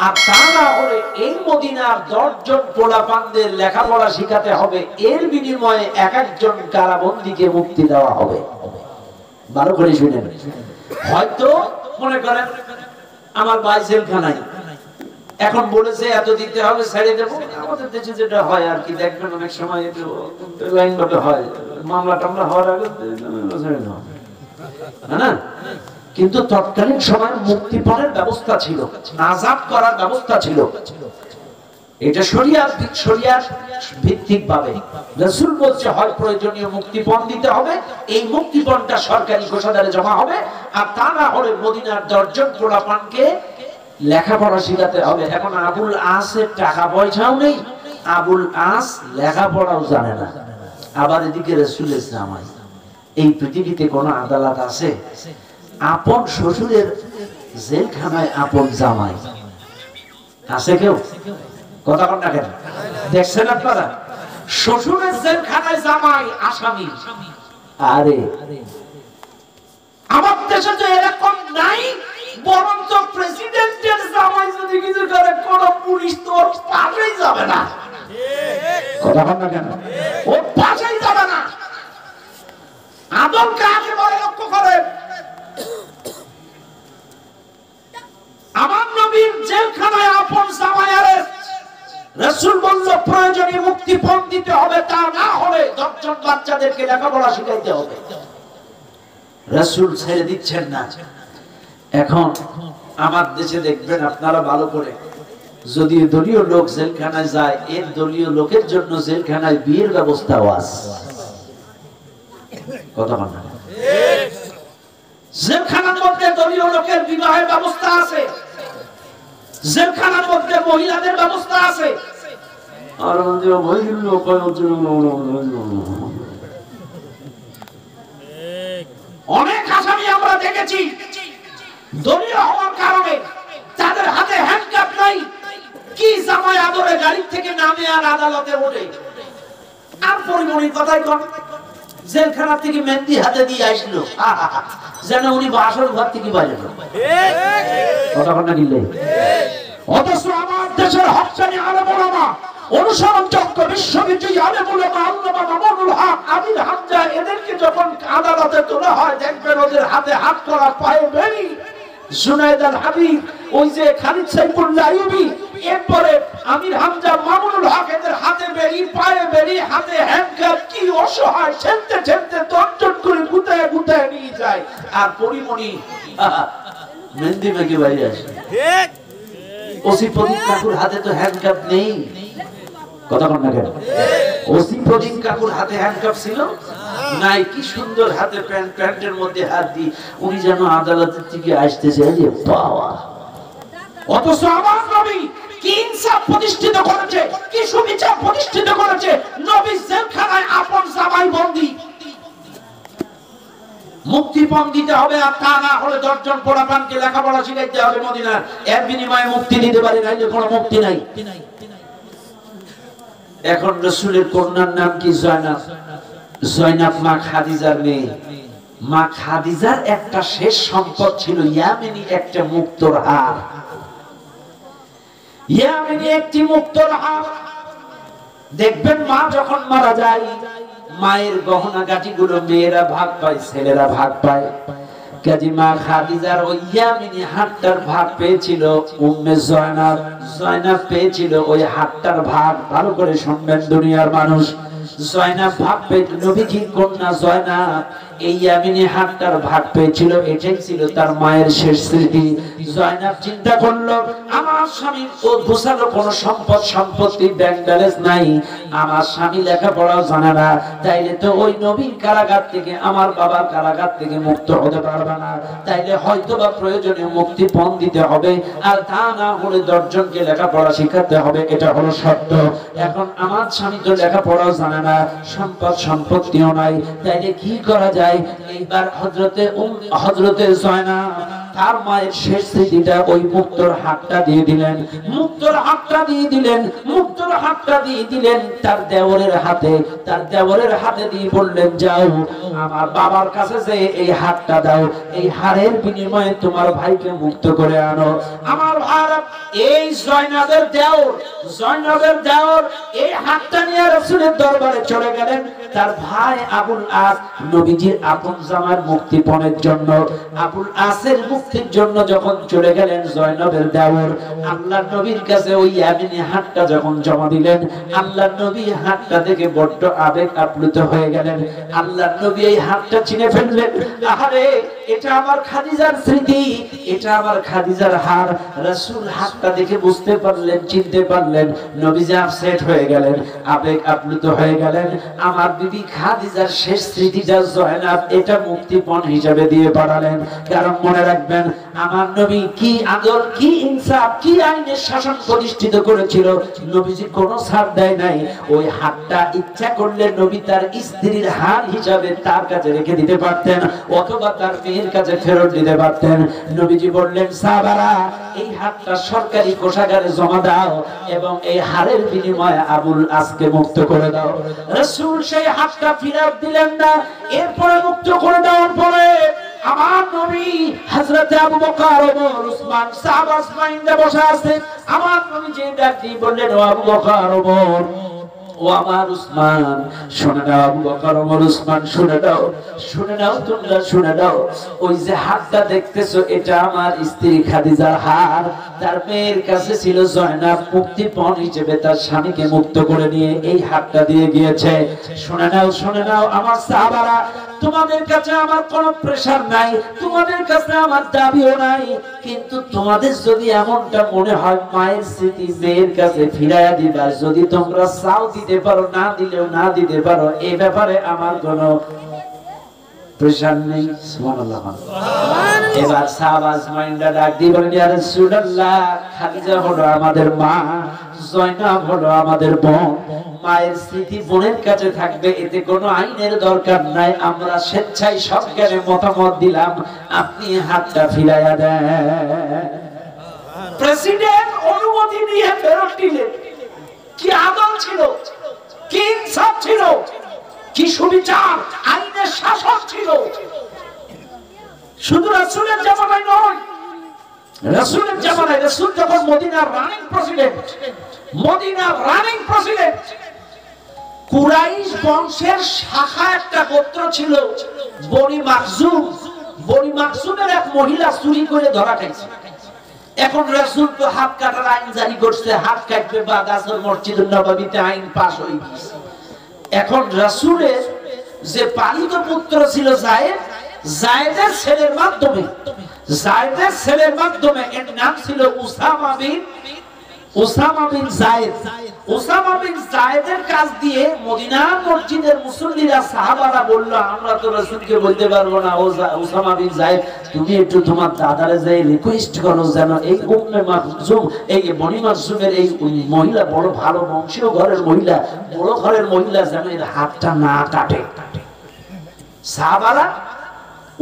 আর তা না হলে এই মদিনার 10 জন পোলাপানদের লেখাপড়া শিখাতে হবে, এর বিনিময়ে এক একজন কারাবন্দীকে মুক্তি দেওয়া হবে। ভালো করে শুনেন। হয়তো মনে করেন আমার ভাই জেলখানায়, এখন বলেছে এত দিতে হবে, ছেড়ে দেবো। আমাদের দেশে যেটা হয় আর কি, দেখবেন অনেক সময় লাইন ভাবে হয়, মামলা টামলা হওয়ার আগে ছেড়ে দেওয়া, না? কিন্তু তৎকালীন সময় মুক্তিপণের ব্যবস্থা ছিল, আযাব করার ব্যবস্থা ছিল। এটা শরিয়াত ভিত্তিক ভাবে রাসূল বলছে, হয় প্রয়োজনীয় মুক্তিপণ দিতে হবে, এই মুক্তিপণটা সরকারি কোষাগারে জমা হবে, আর তা না হলে মদিনার 10 জন পোলাপানকে লেখাপড়া শিখাতে হবে। এখন আবুল আসের টাকা পয়সাও নেই, আবুল আস লেখাপড়াও জানে না, আবার এদিকে রাসূলের জামাই। এই পৃথিবীতে কোন আদালত আছে আপন শ্বশুরের জেলখানায় আপন জামাই? আছে কেউ? কথা বল না কেন? দেখছেন আপনারা, শ্বশুরের জেলখানায় জামাই আসামি। আরে আমার দেশে তো এরকম নাই, বরং তো প্রেসিডেন্টের জামাই যদি কিছু করে, কোন পুলিশ তো পারেই যাবে না। কথা বল না কেন? ও পাশেই যাবে না। আদমকে আগে বলে লক্ষ্য করেন, আমার নবীর জেলখানায় আপন জামাই আরেস্ট, রাসূল বলল প্রয়োজনে মুক্তিপণ দিতে হবে, তা না হলে 10 জন বাচ্চাদেরকে লেখাপড়া শিখাইতে হবে। রাসূল ছেড়ে দিচ্ছেন না। এখন আমার দেশে দেখবেন আপনারা ভালো করে, যদি দলীয় লোক জেলখানায় যায়, এর দলীয় লোকের জন্য জেলখানায় বিয়ের ব্যবস্থাও আছে। কথা বল না? জেলখানার মধ্যে দলীয় লোকের বিবাহের ব্যবস্থা আছে, জেলখানার মধ্যে মহিলাদের ব্যবস্থা আছে। আর অনেক আসামি আমরা দেখেছি দলীয় হওয়ার কারণে তাদের হাতে হ্যান্ডকাপ নাই, কি জামাই আদরে গাড়ি থেকে নামে আর আদালতে ওঠে। আর পরিমণির কথাই কন, জেলখানা থেকে মেহেন্দি হাতে দিয়ে আসলো, যেন উনি বাসর ঘর থেকে বাইরে। কথা বল না দিলে? অথচ আমার দেশের হকসানি আলেম ওলামা, অনুসরণযোগ্য বিশ্ববিদ্যালয় আলেম ওলামা আল্লামা মামুনুল হক, আমির হামজা, এদেরকে যখন আদালতে তোলা হয় দেখবেন ওদের হাতে হাত করা, পায়ে বেড়ি, জুনায়েদ আল হাবিব, ওই যে খালিদ সাইফুল্লাহ আইয়ুবী, এরপরে আমির হামজা, মামুনুল হক, এদের হাতে বেড়ি, পায়ে বেড়ি, হাতে হ্যান্ডকাপ। কি অসহায়, ঠেলতে ঠেলতে দর্জন করে গুতায় গুতায় নিয়ে যায়। আর পরিমণি মেহেন্দি মেখে বাইরে আসে। ওসি প্রদীপ কাকুর হাতে তো হ্যান্ডকাপ নেই। কথা বল না কেন? ওসি প্রদীপ কাকুর হাতে হ্যান্ডকাপ ছিল নাই, কি সুন্দর হাতে প্যান্টের মধ্যে হাত দিয়ে উনি যেন আদালতের থেকে আসতেছে। বাবা, অথচ আমার নবী কি ইনসাফ প্রতিষ্ঠিত করেছে, কি সুবিচার প্রতিষ্ঠিত করেছে। নবী জেলখানায় আপন জামাই বন্দী, মুক্তিপণ দিতে হবে, আর তা না হলে 10 জন পোলাপানকে লেখাপড়া শিখাইতে হবে মদিনার। এর বিনিময়ে মুক্তি দিতে পারে, নাইলে কোনো মুক্তি নাই। এখন রাসূলের কন্যার নাম কি? জয়নাব। জয়নাব মা খাদিজার মেয়ে। মা খাদিজার একটা শেষ সম্পদ ছিল ইয়ামেনি একটা মুক্তোর হার। ইয়ামেনি একটি মুক্তোর হার। দেখবেন মা যখন মারা যায়, মায়ের গহনা গাটিগুলো মেয়েরা ভাগ পায়, ছেলেরা ভাগ পায়। কাজী মা খাদিজার ওই ইয়ামেনি হাতটার ভাগ পেয়েছিল উম্মে জয়নাব। জয়নাব পেয়েছিল ওই হাতটার ভাগ। ভালো করে শুনবেন দুনিয়ার মানুষ, জয়নাব ভাগ পেয়ে, নবীজির কন্যা জয়নাব এই ইয়ামেনি হাতটার ভাগ পেয়েছিল। এটাই ছিল তার মায়ের শেষ স্মৃতি। জয়নাব চিন্তা করলো, আমার স্বামীর তো গোছালো কোনো সম্পত্তি, ব্যাংক ব্যালেন্স নাই, আমার স্বামী লেখাপড়াও জানে না, তাইলে তো ওই নবীর কারাগার থেকে, আমার বাবার কারাগার থেকে মুক্ত হতে পারবে না। তাইলে হয়তো বা প্রয়োজনে মুক্তিপণ দিতে হবে, আর তা না হলে 10 জনকে লেখাপড়া শিখাতে হবে। এটা হলো সত্য। এখন আমার স্বামী তো লেখাপড়াও জানে না, সম্পত্তিও নাই, তাইলে কি করা যায়? এইবার হযরতে জয়নাব তার মায়ের শেষ স্মৃতিটা ওই মুক্তোর হাতটা দিয়ে দিলেন। মুক্তোর হাতটা দিয়ে দিলেন, মুক্তোর হাতটা দিয়ে দিলেন তার দেওরের হাতে। তার দেওরের হাতে দিয়ে বললেন, যাও আমার বাবার কাছে যে এই হাতটা দাও, এই হারের বিনিময়ে তোমার ভাইকে মুক্ত করে আনো। আমার ভাই, এই জয়নাবের দেওর এই হাতটা নিয়ে রাসূলের দরবারে চলে গেলেন। তার ভাই আবুল আস, নবীজির আপন জামার মুক্তিপণের জন্য, আবুল আসের মুক্তির জন্য যখন চলে গেলেন জয়নবের দেওর, আল্লাহর নবীর কাছে ওই ইয়ামিনী হাতটা যখন জমা দিলেন, আল্লাহর নবী হাতটা থেকে বড্ড আবেগ আপ্লুত হয়ে গেলেন। আল্লাহর নবী এই হাতটা চিনে ফেললেন। আরে এটা আমার খাদিজার স্মৃতি, এটা আমার খাদিজার হার। রাসূল হাতটা দেখে বুঝতে পারলেন, চিনতে পারলেন। নবীজি আপসেট হয়ে গেলেন, আবেগ আপ্লুত হয়ে গেলেন। আমার বিবি খাদিজার শেষ স্মৃতিটা জয়নাব এটা মুক্তিপণ হিসাবে দিয়ে পাঠালেন। কারণ মনে রাখবেন, আমার নবী কি আদর, কি ইনসাফ, কি আইনের শাসন প্রতিষ্ঠিত করেছিল। নবীজি কোনো ছাড় দেয় নাই। ওই হাতটা ইচ্ছা করলে নবী তার স্ত্রীর হার হিসাবে তার কাছে রেখে দিতে পারতেন, অথবা তার মেয়ের কাছে ফেরত দিতে পারতেন। নবীজি বললেন, সাহাবারা এই হাতটা সরকারি কোষাগারে জমা দাও এবং এই হারের বিনিময়ে আবুল আসকে মুক্ত করে দাও। রাসূল সেই হাতটা ফিরত দিলেন না। এরপরে মুক্ত করে দেওয়ার পরে আমার নবী হযরত আবু বকর ওমর উসমান সাহাবা মাইন্দা বসে আছে আমার নবী যে ডাক দিয়ে বললেন ও আবু বকর ওমর ও আমার উসমান শুনে নাও আবু বকর ওমর উসমান শুনে নাও তোমরা শুনে নাও ওই যে হাতটা দেখতেছো এটা আমার স্ত্রী খাদিজার হার তার মেয়ের কাছে ছিল জয়নাব মুক্তিপণ হিসেবে তার স্বামীকে মুক্ত করে নিয়ে এই হাতটা দিয়ে গিয়েছে শুনে নাও আমার সাহাবারা তোমাদের কাছে আমার কোনো প্রেসার নাই তোমাদের কাছে আমার দাবিও নাই কিন্তু তোমাদের যদি এমনটা মনে হয় মায়ের স্মৃতি মেয়ের কাছে ফিরাইয়া দিবা যদি তোমরা চাও দিতে পারো না দিলেও না দিতে পারো এই ব্যাপারে আমার কোনো প্রেসার নেই সুবহানাল্লাহ এবার সাহাবা মাইন্ডা ডাক দিয়ে বলেন ইয়া রাসূলুল্লাহ খাদিজা হলো আমাদের মা জয়নাব হলো আমাদের বোন মায়ের স্মৃতি বোনের কাছে থাকবে এতে কোনো আইনের দরকার নাই আমরা স্বেচ্ছায় সজ্ঞানে মতামত দিলাম আপনি হাতটা ফিরাইয়া দেন প্রেসিডেন্ট অনুমতি নিয়ে ফেরত দিলেন কি আদল ছিল কি ইনসাফ ছিল কি সুবিচার আইনের শাসন ছিল শুধু রাসূলের জামানায় নয় রাসূলের জামানায় রাসূল যখন মদিনার রানিং প্রেসিডেন্ট কুরাইশ বংশের শাখা একটা গোত্র ছিল বনি মাখজুমের এক মহিলা চুরি করে ধরা খাইছে এখন রাসূল তো হাত কাটার আইন জারি করছে হাত কাটবে বাদ আসর মসজিদুন নববীতে আইন পাস হয়ে গেছে এখন রাসূলের যে পালিত পুত্র ছিল যায়েদের ছেলের মাধ্যমে এর নাম ছিল উসামা বিন যায়েদের কাছ দিয়ে মদিনার মসজিদের মুসল্লিরা সাহাবারা বলল আমরা তো রাসূলকে বলতে পারবো না উসামা বিন যায়েদ তুমি একটু তোমার দাদারে যাই রিকোয়েস্ট করো যেন এই উম্মে মাখজুম এই বনি মাখজুমের এই মহিলা বড় ভালো বংশীয় ঘরের মহিলা বড় ঘরের মহিলা যেন এর হাতটা না কাটে সাহাবারা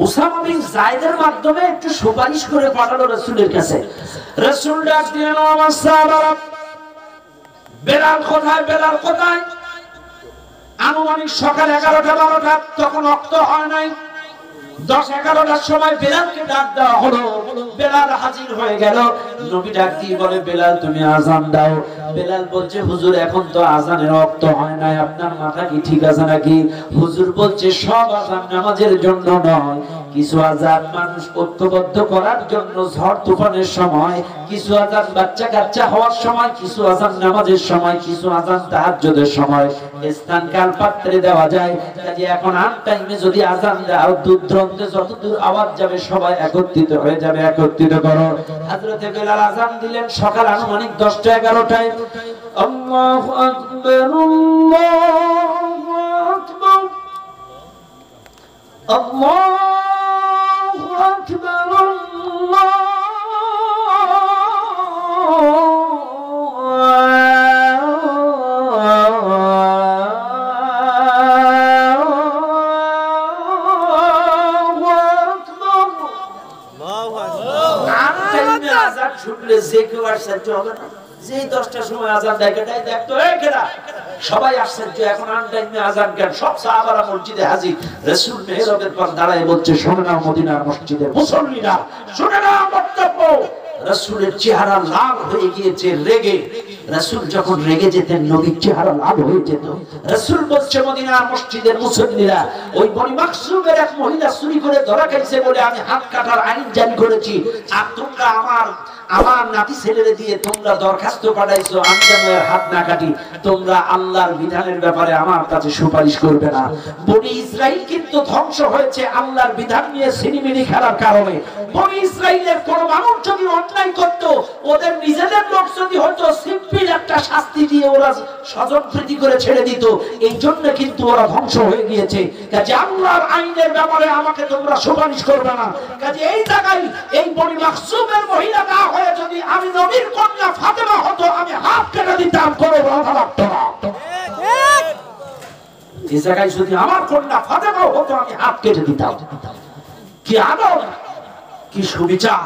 উসামা বিন যায়েদের মাধ্যমে একটু সুপারিশ করে পাঠালো রাসূলের কাছে রাসূল ডাক দিলেন আমার সাহাবারা বেলাল কোথায় আনুমানিক সকাল 11টা 12টা তখন রক্ত হয় নাই 10-11টার সময় বেলালকে ডাক দেওয়া হলো বেলাল হাজির হয়ে গেল নবী ডাক দিয়ে বলে বেলাল তুমি আযান দাও বেলাল বলছে হুজুর এখন তো আযানের ওয়াক্ত হয় নাই আপনার মাথা কি ঠিক আছে নাকি হুজুর বলছে সব আযান নামাজের জন্য নয় কিছু আযান মানুষ ঐক্যবদ্ধ করার জন্য ঝড় তুফানের সময় কিছু আযান বাচ্চা কাচ্চা হওয়ার সময় কিছু আযান নামাজের সময় কিছু আযান তাহাজ্জুদের সময় স্থান কাল পাত্রে দেওয়া যায় কাজে এখন আন টাইমে যদি আযান দাও দূরদূরান্তে যতদূর আওয়াজ যাবে সবাই একত্রিত হয়ে যাবে একত্রিত করো হযরতে বেলাল আযান দিলেন সকাল আনুমানিক 10টা 11টায় আল্লাহু আকবার আল্লাহু আকবার আল্লাহু আকবার ছুটলে যে কেউ আশ্চর্য হবে না যে 10টার সময় আযান দেয় দেখতো সবাই আশ্চর্য এখন আন টাইমে আযান কেন সব সাহাবারা মসজিদে হাজির রাসূল মেহরাবের পর দাঁড়ায় বলছে শোনো না মদিনার মসজিদের মুসল্লিরা শুনে না বক্তব্য রাসূলের চেহারা লাল হয়ে গিয়েছে রেগে রাসূল যখন রেগে যেতেন নবীর চেহারা লাল হয়ে যেত রাসূল বলছে মদিনার মসজিদের মুসল্লিরা ওই বনি মাখজুমের এক মহিলা চুরি করে ধরা খাইছে বলে আমি হাত কাটার আইন জারি করেছি আর তোমরা আমার নাতি ছেলেরে দিয়ে তোমরা দরখাস্ত পাঠাইছো আমি যেন এর হাত না কাটি তোমরা আল্লাহর বিধানের ব্যাপারে আমার কাছে সুপারিশ করবে না বনি ইসরাইল কিন্তু ধ্বংস হয়েছে আল্লাহর বিধান নিয়ে সিনেমিনি খেলার কারণে বনি ইসরাইলের কোন মানুষ যদি অন্যায় করত ওদের নিজেদের লোক যদি হয়তো সিম্পল একটা শাস্তি দিয়ে ওরা স্বজনপ্রীতি করে ছেড়ে দিত এই জন্য কিন্তু ওরা ধ্বংস হয়ে গিয়েছে কাজে আল্লাহর আইনের ব্যাপারে আমাকে তোমরা সুপারিশ করবে না কাজে এই জায়গায় এই বনি মাখজুমের মহিলা না হয়ে যদি আমি নবীর কন্যা ফাতেমা হতো আমি হাত কেটে দিতাম কোনো বাধা লাগতো না এই জায়গায় যদি আমার কন্যা ফাতেমা হতো আমি হাত কেটে দিতাম কি আদর কি সুবিচার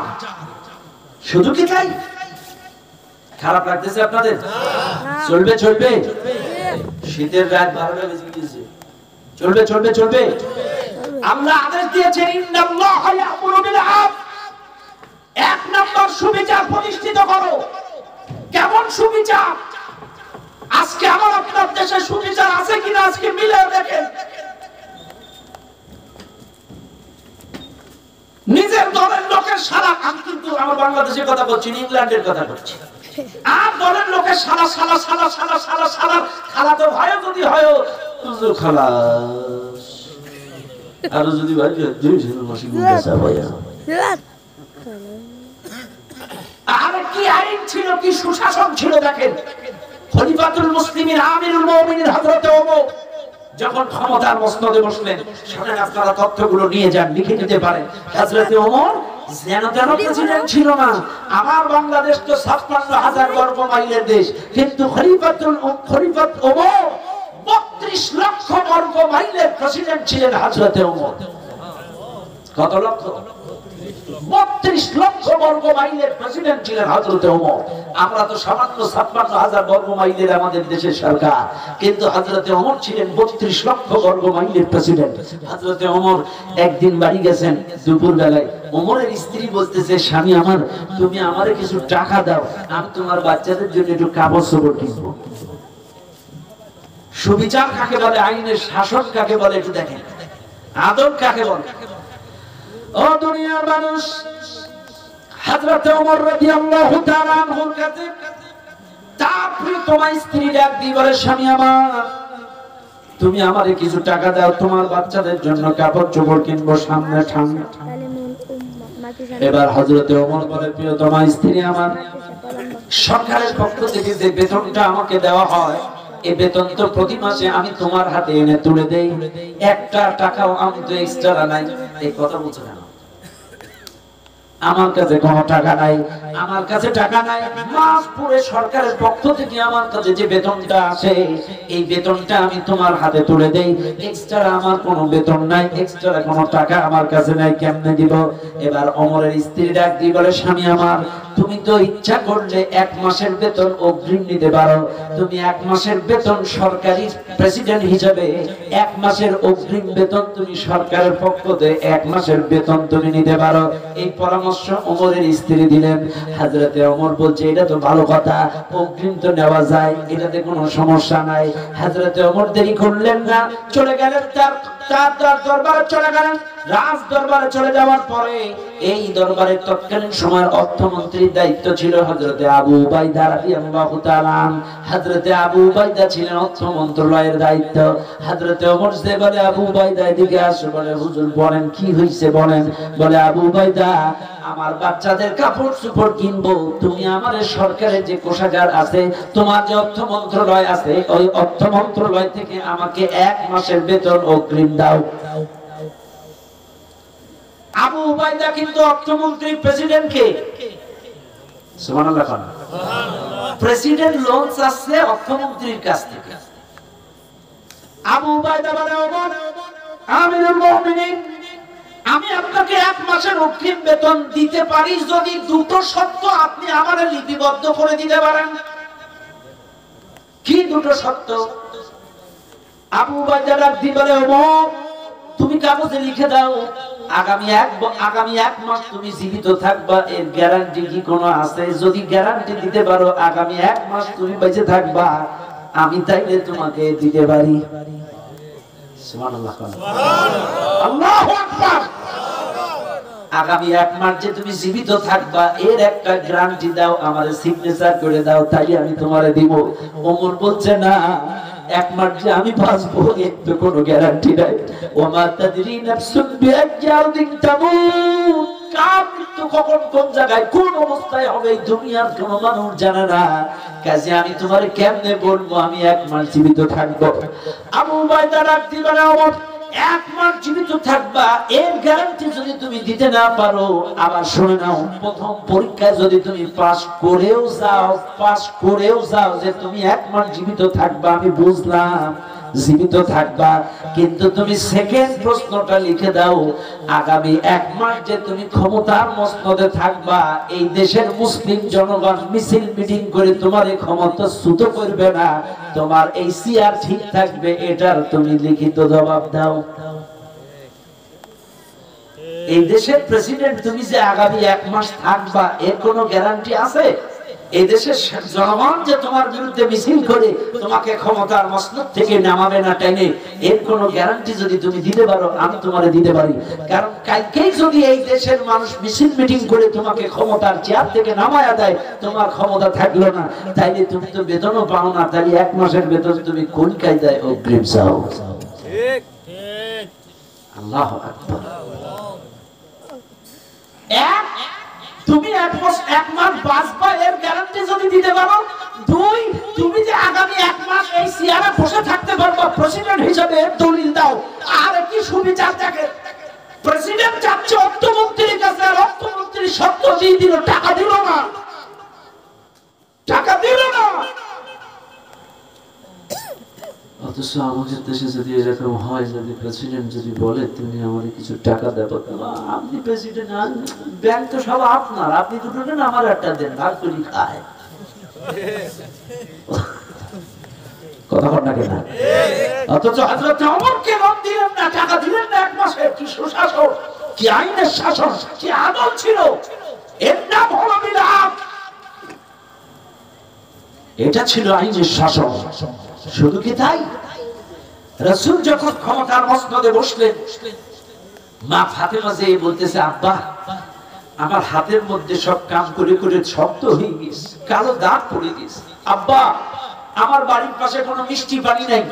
শুধু কি তাই খারাপ লাগতেছে আপনাদের চলবে শীতের রাত 12টা বেজে গিয়েছে চলবে আল্লাহ আদেশ দিয়েছেন ইন্নাল্লাহা ইয়া'মুরু বিল আদল, এক নাম্বার সুবিচার প্রতিষ্ঠিত করো। কেমন সুবিচার? আজকে আমার আপনার দেশে সুবিচার আছে কিনা আজকে মিলে দেখেন। নিজের দলের লোকের সারা, আমি কিন্তু আমার বাংলাদেশের কথা বলছি, ইংল্যান্ডের কথা বলছি। আর দলের লোকের সারা সারা সারা সারা সারা সারা খালা তো ভাই যদি হয় খালাস, আর যদি ভাই আর কি আইন ছিল, কি সুশাসন ছিল দেখেন। খলিফাতুল মুসলিমিন আমিরুল মুমিনিন হযরত ওমর যখন ক্ষমতার মসনদে বসলেন, শুনেন আপনারা তথ্যগুলো নিয়ে যান, লিখে নিতে পারেন। হযরত ওমর যেন তেন প্রেসিডেন্ট ছিল না। আমার বাংলাদেশ তো ৫৬,০০০ বর্গ মাইলের দেশ, কিন্তু খলিফাত ওমর ৩২ লক্ষ বর্গ মাইলের প্রেসিডেন্ট ছিলেন হযরত ওমর। কত লক্ষ? ৩২ লক্ষ বর্গ মাইলের প্রেসিডেন্ট ছিলেন হযরত ওমর। আমরা তো সামান্য ৫৬,০০০ বর্গ মাইলের আমাদের দেশের সরকার, কিন্তু হযরত ওমর ছিলেন ৩২ লক্ষ বর্গ মাইলের প্রেসিডেন্ট। হযরত ওমর একদিন বাড়ি গেছেন দুপুর বেলায়। ওমরের স্ত্রী বলতেছে, স্বামী আমার, তুমি আমারে কিছু টাকা দাও, আমি তোমার বাচ্চাদের জন্য একটু কাপড় চোপড় কিনবো। সুবিচার কাকে বলে, আইনের শাসন কাকে বলে একটু দেখেন, আদল কাকে বলে। ও দুনিয়ার মানুষ, হযরত ওমর রাদিয়াল্লাহু তাআলা আনহুর কাছে তার প্রিয়তমা স্ত্রী ডাক দিয়ে বলে, স্বামী আমার, তুমি আমারে কিছু টাকা দাও, তোমার বাচ্চাদের জন্য কাপড় চোপড় কিনবো, সামনে ঠান্ডা। এবার হযরত ওমর বলে, প্রিয়তমা স্ত্রী আমার, সরকারের পক্ষ থেকে যে বেতনটা আমাকে দেওয়া হয়, এই বেতন তো প্রতি মাসে আমি তোমার হাতে এনে তুলে দেই, একটা টাকাও আমি তো এক্সট্রা নাই। এই কথা বলছো কেন? আমার কাছে কোনো টাকা নাই, আমার কাছে টাকা নাই। মাস পুরে সরকারের পক্ষ থেকে আমার কাছে যে বেতনটা আসে, এই বেতনটা আমি তোমার হাতে তুলে দেই, এক্সট্রা আমার কোনো বেতন নাই, এক্সট্রা কোনো টাকা আমার কাছে নাই, কেমনে দিব? এবার ওমরের স্ত্রী ডাক দিয়ে বলে, স্বামী আমার, তুমি তো ইচ্ছা করলে ১ মাসের বেতন অগ্রিম নিতে পারো। তুমি ১ মাসের বেতন সরকারি প্রেসিডেন্ট হিসেবে ১ মাসের অগ্রিম বেতন তুমি সরকারের পক্ষ থেকে ১ মাসের বেতন তুমি নিতে পারো। এই পরামর্শ ওমরের স্ত্রী দিলেন। হযরতে ওমর বলছে, এটা তো ভালো কথা, অগ্রিম তো নেওয়া যায়, এটাতে কোনো সমস্যা নাই। হযরতে ওমর দেরি করলেন না, চলে গেলেন তার দরবারে চলে গেলেন। রাজ দরবারে চলে যাওয়ার পরে এই দরবারের তৎকালীন সময়ের অর্থমন্ত্রীর দায়িত্ব ছিল হযরতে আবু উবাইদা রাদিয়াল্লাহু তাআলা। হযরতে আবু উবাইদা ছিলেন অর্থ মন্ত্রণালয়ের দায়িত্ব। হযরতে ওমর যে বলে, আবু উবাইদা এদিকে আসো। বলে, হুজুর বলেন, কি হইছে বলেন। বলে, আবু উবাইদা, আমার বাচ্চাদের কাপড় চোপড় কিনবো, তুমি আমারে সরকারের যে কোষাগার আছে, তোমার যে অর্থ মন্ত্রণালয় আছে, ওই অর্থ মন্ত্রণালয় থেকে আমাকে ১ মাসের বেতন অগ্রিম দাও। আবু উবাইদা কিন্তু অর্থমন্ত্রী, প্রেসিডেন্ট কে? সুবহানাল্লাহ। প্রেসিডেন্ট লোন চাচ্ছে অর্থমন্ত্রীর কাছ থেকে। আবু উবাইদা বলে, ওমর আমিরুল মুমিনিন, আমি আপনাকে ১ মাসের অগ্রিম বেতন দিতে পারি যদি দুটো শর্ত আপনি আমারে লিপিবদ্ধ করে দিতে পারেন। কি দুটো শর্ত? আবু উবাইদা ডাক দিয়ে বলে, ওমর, তুমি কাগজে লিখে দাও, আগামী এক মাস তুমি জীবিত থাকবা, এর গ্যারান্টি কি কোনো আছে? যদি গ্যারান্টি দিতে পারো আগামী ১ মাস তুমি বেঁচে থাকবা, আমি তাইলে তোমাকে দিতে পারি। সুবহানাল্লাহ, আল্লাহু আকবার। আগামী ১ মাস যে তুমি জীবিত থাকবা, এর একটা গ্যারান্টি দাও, আমারে সিগনেচার করে দাও, তাই আমি তোমারে দিব। ওমর বলছে, না, ১ মাস যে আমি বাঁচবো এর তো কোনো গ্যারান্টি নাই। ওমা তাদরি নাফসুন বিআইয়ি আরদিন তামুত, কার মৃত্যু কখন কোন জায়গায় কোন অবস্থায় হবে এই দুনিয়ার কোনো মানুষ জানে না। কাজে আমি তোমারে কেমনে বলবো আমি ১ মাস জীবিত থাকবো? আবু উবাইদা ডাক দিয়ে বলে, ওমর, ১ মাস জীবিত থাকবা, এর গ্যারান্টি যদি তুমি দিতে না পারো, আবার শুনে নাও, প্রথম পরীক্ষায় যদি তুমি পাস করেও যাও যে তুমি ১ মাস জীবিত থাকবা, আমি বুঝলাম জীবিত থাকবা, কিন্তু তুমি সেকেন্ড প্রশ্নটা লিখে দাও, আগামী ১ মাস যে তুমি ক্ষমতার মসনদে থাকবা, এই দেশের মুসলিম জনগণ মিছিল মিটিং করে তোমার এই ক্ষমতা চ্যুত করবে না, তোমার এই চেয়ার ঠিক থাকবে, এটার তুমি লিখিত জবাব দাও। এই দেশের প্রেসিডেন্ট তুমি যে আগামী 1 মাস থাকবা এর কোনো গ্যারান্টি আছে? এই দেশের জনগণ যে তোমার বিরুদ্ধে মিছিল করে তোমাকে ক্ষমতার মসনদ থেকে নামাবে না টেনে, এর কোনো গ্যারান্টি যদি তুমি দিতে পারো আমি তোমারে দিতে পারি। কারণ কালকেই যদি এই দেশের মানুষ মিছিল মিটিং করে তোমাকে ক্ষমতার চেয়ার থেকে নামায়া দেয়, তোমার ক্ষমতা থাকলো না, তাইলে তুমি তো বেতনও পাও না, তাইলে 1 মাসের বেতন তুমি কোন কায়দায় অগ্রিম চাও? ঠিক ঠিক। আল্লাহু আকবার। তুমি 1 মাস বাঁচবা এর গ্যারান্টি যদি দিতে পারো, 2 তুমি যে আগামী 1 মাস এই চেয়ারে বসে থাকতে পারবা প্রেসিডেন্ট হিসেবে এর দলিল দাও। আর কি সুবিচার দেখে, প্রেসিডেন্ট যাচ্ছে অর্থমন্ত্রীর কাছে, আর অর্থমন্ত্রী শর্ত দিয়ে দিল, টাকা দিল না, টাকা দিল না। অথচ আমাদের দেশে যদি এরকম হয়, যদি প্রেসিডেন্ট যদি বলে তুমি আমাকে কিছু টাকা দেবো, আপনি প্রেসিডেন্ট, ব্যাংক তো সব আপনার, আপনি দুটো দেন আমার একটা দেন, ভাগ করি খায়। কথা বল না কেন? অথচ হযরত ওমরকে লোন দিলেন না, টাকা দিলেন না 1 মাসে। কি সুশাসন, কি আইনের শাসন, কি আদল ছিল! এর নাম হলো মিলাদ। এটা ছিল আইনের শাসন। শুধু কি তাই, রাসূল যখন ক্ষমতার মসনদে বসলেন, মা ফাতেমা যে বলতেছে, আব্বা আমার হাতের মধ্যে সব কাম করে করে শক্ত হয়ে গেছে, কালো দাগ পড়ে গেছে। আব্বা আমার বাড়ির পাশে কোনো মিষ্টি পানি নাই,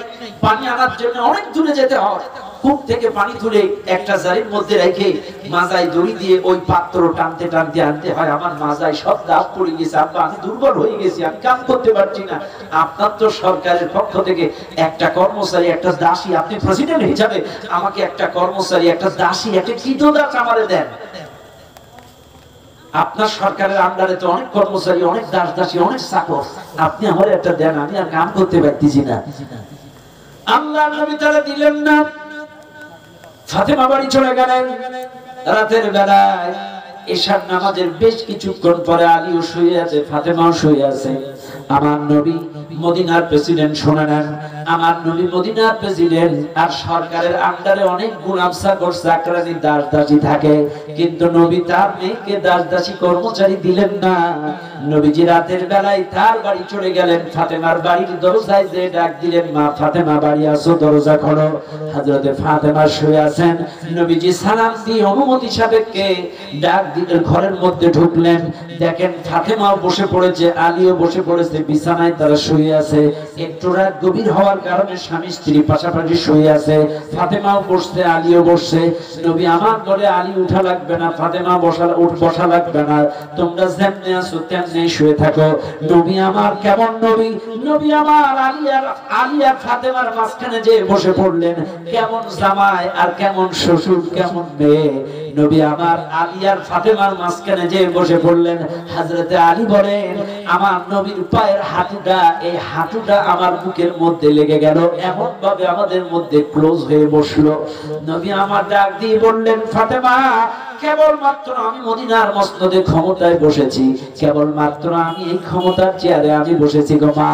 পানি আনার জন্য অনেক দূরে যেতে হয়। কূপ থেকে পানি তুলে একটা জারির মধ্যে রেখে মাজায় দড়ি দিয়ে ওই পাত্র টানতে টানতে আনতে হয়। আমার মাজায় সব দাগ পড়ে গেছে, আব্বা আমি দুর্বল হয়ে গেছি, আমি কাম করতে পারছি না। আপনার তো সরকারের পক্ষ থেকে একটা কর্মচারী, একটা দাসী, আপনি প্রেসিডেন্ট হিসাবে আমাকে একটা কর্মচারী, একটা দাসী, একটা কৃতদাস আমারে দেন। আপনার সরকারের আন্ডারে তো অনেক কর্মচারী, অনেক দাস দাসী, অনেক চাকর, আপনি আমার একটা দেন, আমি আর কাম করতে পারতেছি না। আল্লাহর নবী তারা দিলেন না। ফাতেমা বাড়ি চলে গেলেন। রাতের বেলায় এশার নামাজের বেশ কিছুক্ষণ পরে আলীও শুয়ে আছে, ফাতেমাও শুয়ে আছে। আমার নবী মদিনার প্রেসিডেন্ট, শুনে নেন, আমার নবী মদিনার প্রেসিডেন্ট, আর সরকারের আন্ডারে অনেক গোলাম চাকর চাকরানি দাস দাসী থাকে, কিন্তু নবী তার মেয়েকে দাস দাসী কর্মচারী দিলেন না। নবীজি রাতের বেলায় তার বাড়ি চলে গেলেন। ফাতেমার বাড়ির দরজায় যে ডাক দিলেন, মা ফাতেমা বাড়ি আসো, দরজা খোলো। হযরতে ফাতেমা শুয়ে আছেন। নবীজি সালাম দিয়ে অনুমতি সাপেক্ষে ডাক দিলেন, ঘরের মধ্যে ঢুকলেন। দেখেন ফাতেমাও বসে পড়েছে, আলীও বসে পড়েছে, বিছানায় তারা শুয়ে আছে। একটু রাত গভীর হওয়ার কারণে স্বামী স্ত্রী পাশাপাশি শুয়ে আছে। ফাতেমাও বসছে, আলীও বসছে। নবী আমার বলে, আলী উঠা লাগবে না, ফাতেমা বসা লাগবে না, তোমরা যেমনি আছো তেমনি শুয়ে থাকো। নবী আমার কেমন নবী, নবী আমার আলী আর ফাতেমার মাঝখানে যে বসে পড়লেন, কেমন জামাই আর কেমন শ্বশুর, কেমন মেয়ে। নবী আমার আলী আর ফাতেমার মাঝখানে যে বসে পড়লেন। হযরতে আলী বলেন, আমার নবীর পায়ের হাঁটুটা, এই হাঁটুটা আমার বুকের মধ্যে লেগে গেল, এমন ভাবে আমাদের মধ্যে ক্লোজ হয়ে বসলো। নবী আমার ডাক দিয়ে বললেন, ফাতেমা কেবলমাত্র আমি মদিনার মসনদে ক্ষমতায় বসেছি, কেবলমাত্র আমি এই ক্ষমতার চেয়ারে আমি বসেছি গো মা।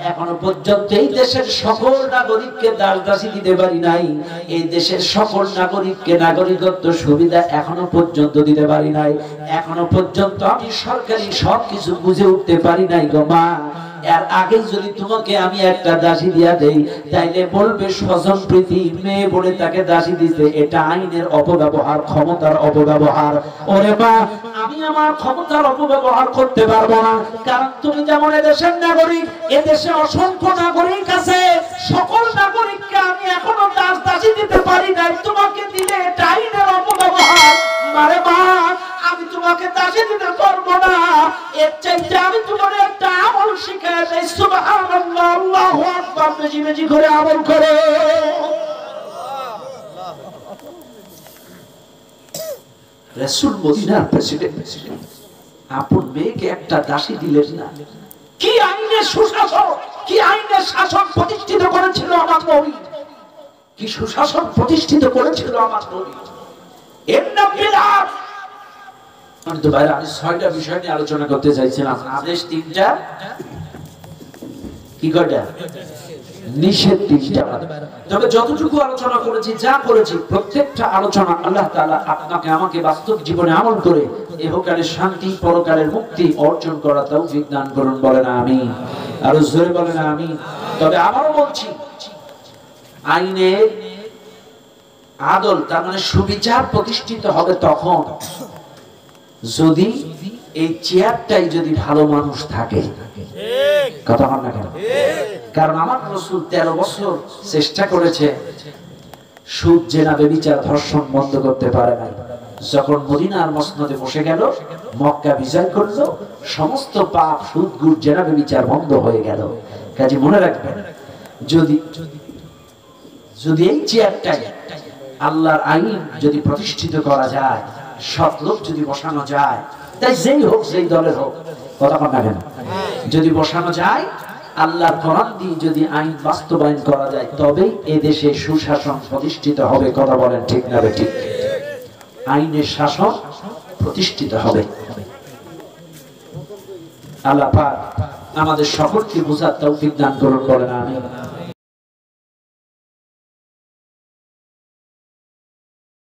এখনো পর্যন্ত এই দেশের সকল নাগরিককে দাস দাসী দিতে পারি নাই, এই দেশের সকল নাগরিককে নাগরিকত্ব সুবিধা এখনো পর্যন্ত দিতে পারি নাই, এখনো পর্যন্ত আমি সরকারি সবকিছু বুঝে উঠতে পারি নাই গো মা। এর আগে যদি তোমাকে আমি একটা দাসী দিয়া দেই, তাইলে বলবে স্বজন প্রীতি, মেয়ে বলে তাকে দাসী দিতে, এটা আইনের অপব্যবহার, ক্ষমতার অপব্যবহার। ওরে মা, আমি আমার ক্ষমতার অপব্যবহার করতে পারবো না, কারণ তুমি যেমন এদেশের নাগরিক, এদেশে অসংখ্য নাগরিক আছে, সকল নাগরিককে আমি এখনো দাস দাসী দিতে পারি নাই, তোমাকে দিলে এটা আইনের অপব্যবহার। মারে মা, আমি তোমাকে দাসী দিতে পারবো না, এর চাইতে আমি তোমার একটা আমল শিখাই দেই। সুবহানাল্লাহ, আল্লাহু আকবার, বেশি বেশি করে আমল করো। রাসূল মদিনার প্রেসিডেন্ট, আপন মেয়েকে একটা দাসী দিলেন না। কি আইনের সুশাসন, কি আইনের শাসন প্রতিষ্ঠিত করেছিল আমার নবী, কি সুশাসন প্রতিষ্ঠিত করেছিল আমার নবী। এর নাম বিলাদ। আমি তো বাইরে, আমি 6টা বিষয় নিয়ে আলোচনা করতে চাইছিলাম। আদেশ 3টা, কি কয়টা? নিষেধ 3টা। তবে যতটুকু আলোচনা করেছি, যা করেছি, প্রত্যেকটা আলোচনা আল্লাহ তাআলা আপনাকে আমাকে বাস্তব জীবনে আমল করে ইহকালের শান্তি পরকালের মুক্তি অর্জন করা তৌফিক দান করুন, বলেন আমিন। আর জোরে বলেন আমিন। তবে আবারও বলছি, আইনের আদল তার মানে সুবিচার প্রতিষ্ঠিত হবে তখন যদি এই চেয়ারটাই যদি ভালো মানুষ থাকে। কথা বল না কেন? কারণ আমার রাসূল 13 বছর চেষ্টা করেছে, সুদ জেনা ব্যভিচার ধর্ষণ বন্ধ করতে পারে নাই। যখন মদিনার মসনদে বসে গেল, মক্কা বিজয় করলো, সমস্ত পাপ সুদ ঘুষ জেনা ব্যভিচার বন্ধ হয়ে গেল। কাজে মনে রাখবেন, যদি যদি এই চেয়ারটাই আল্লাহর আইন যদি প্রতিষ্ঠিত করা যায়, সৎ লোক যদি বসানো যায়, তাই যেই হোক, যেই দলের হোক, কথা বল না কেন, যদি বসানো যায়, আল্লাহর কোরআন দিয়ে যদি আইন বাস্তবায়ন করা যায়, তবেই এদেশে সুশাসন প্রতিষ্ঠিত হবে। কথা বলেন ঠিক না ঠিক? আইনের শাসন প্রতিষ্ঠিত হবে। আল্লাহ পাক আমাদের সকলকে বুঝার তৌফিক দান করুন, বলেন আমিন।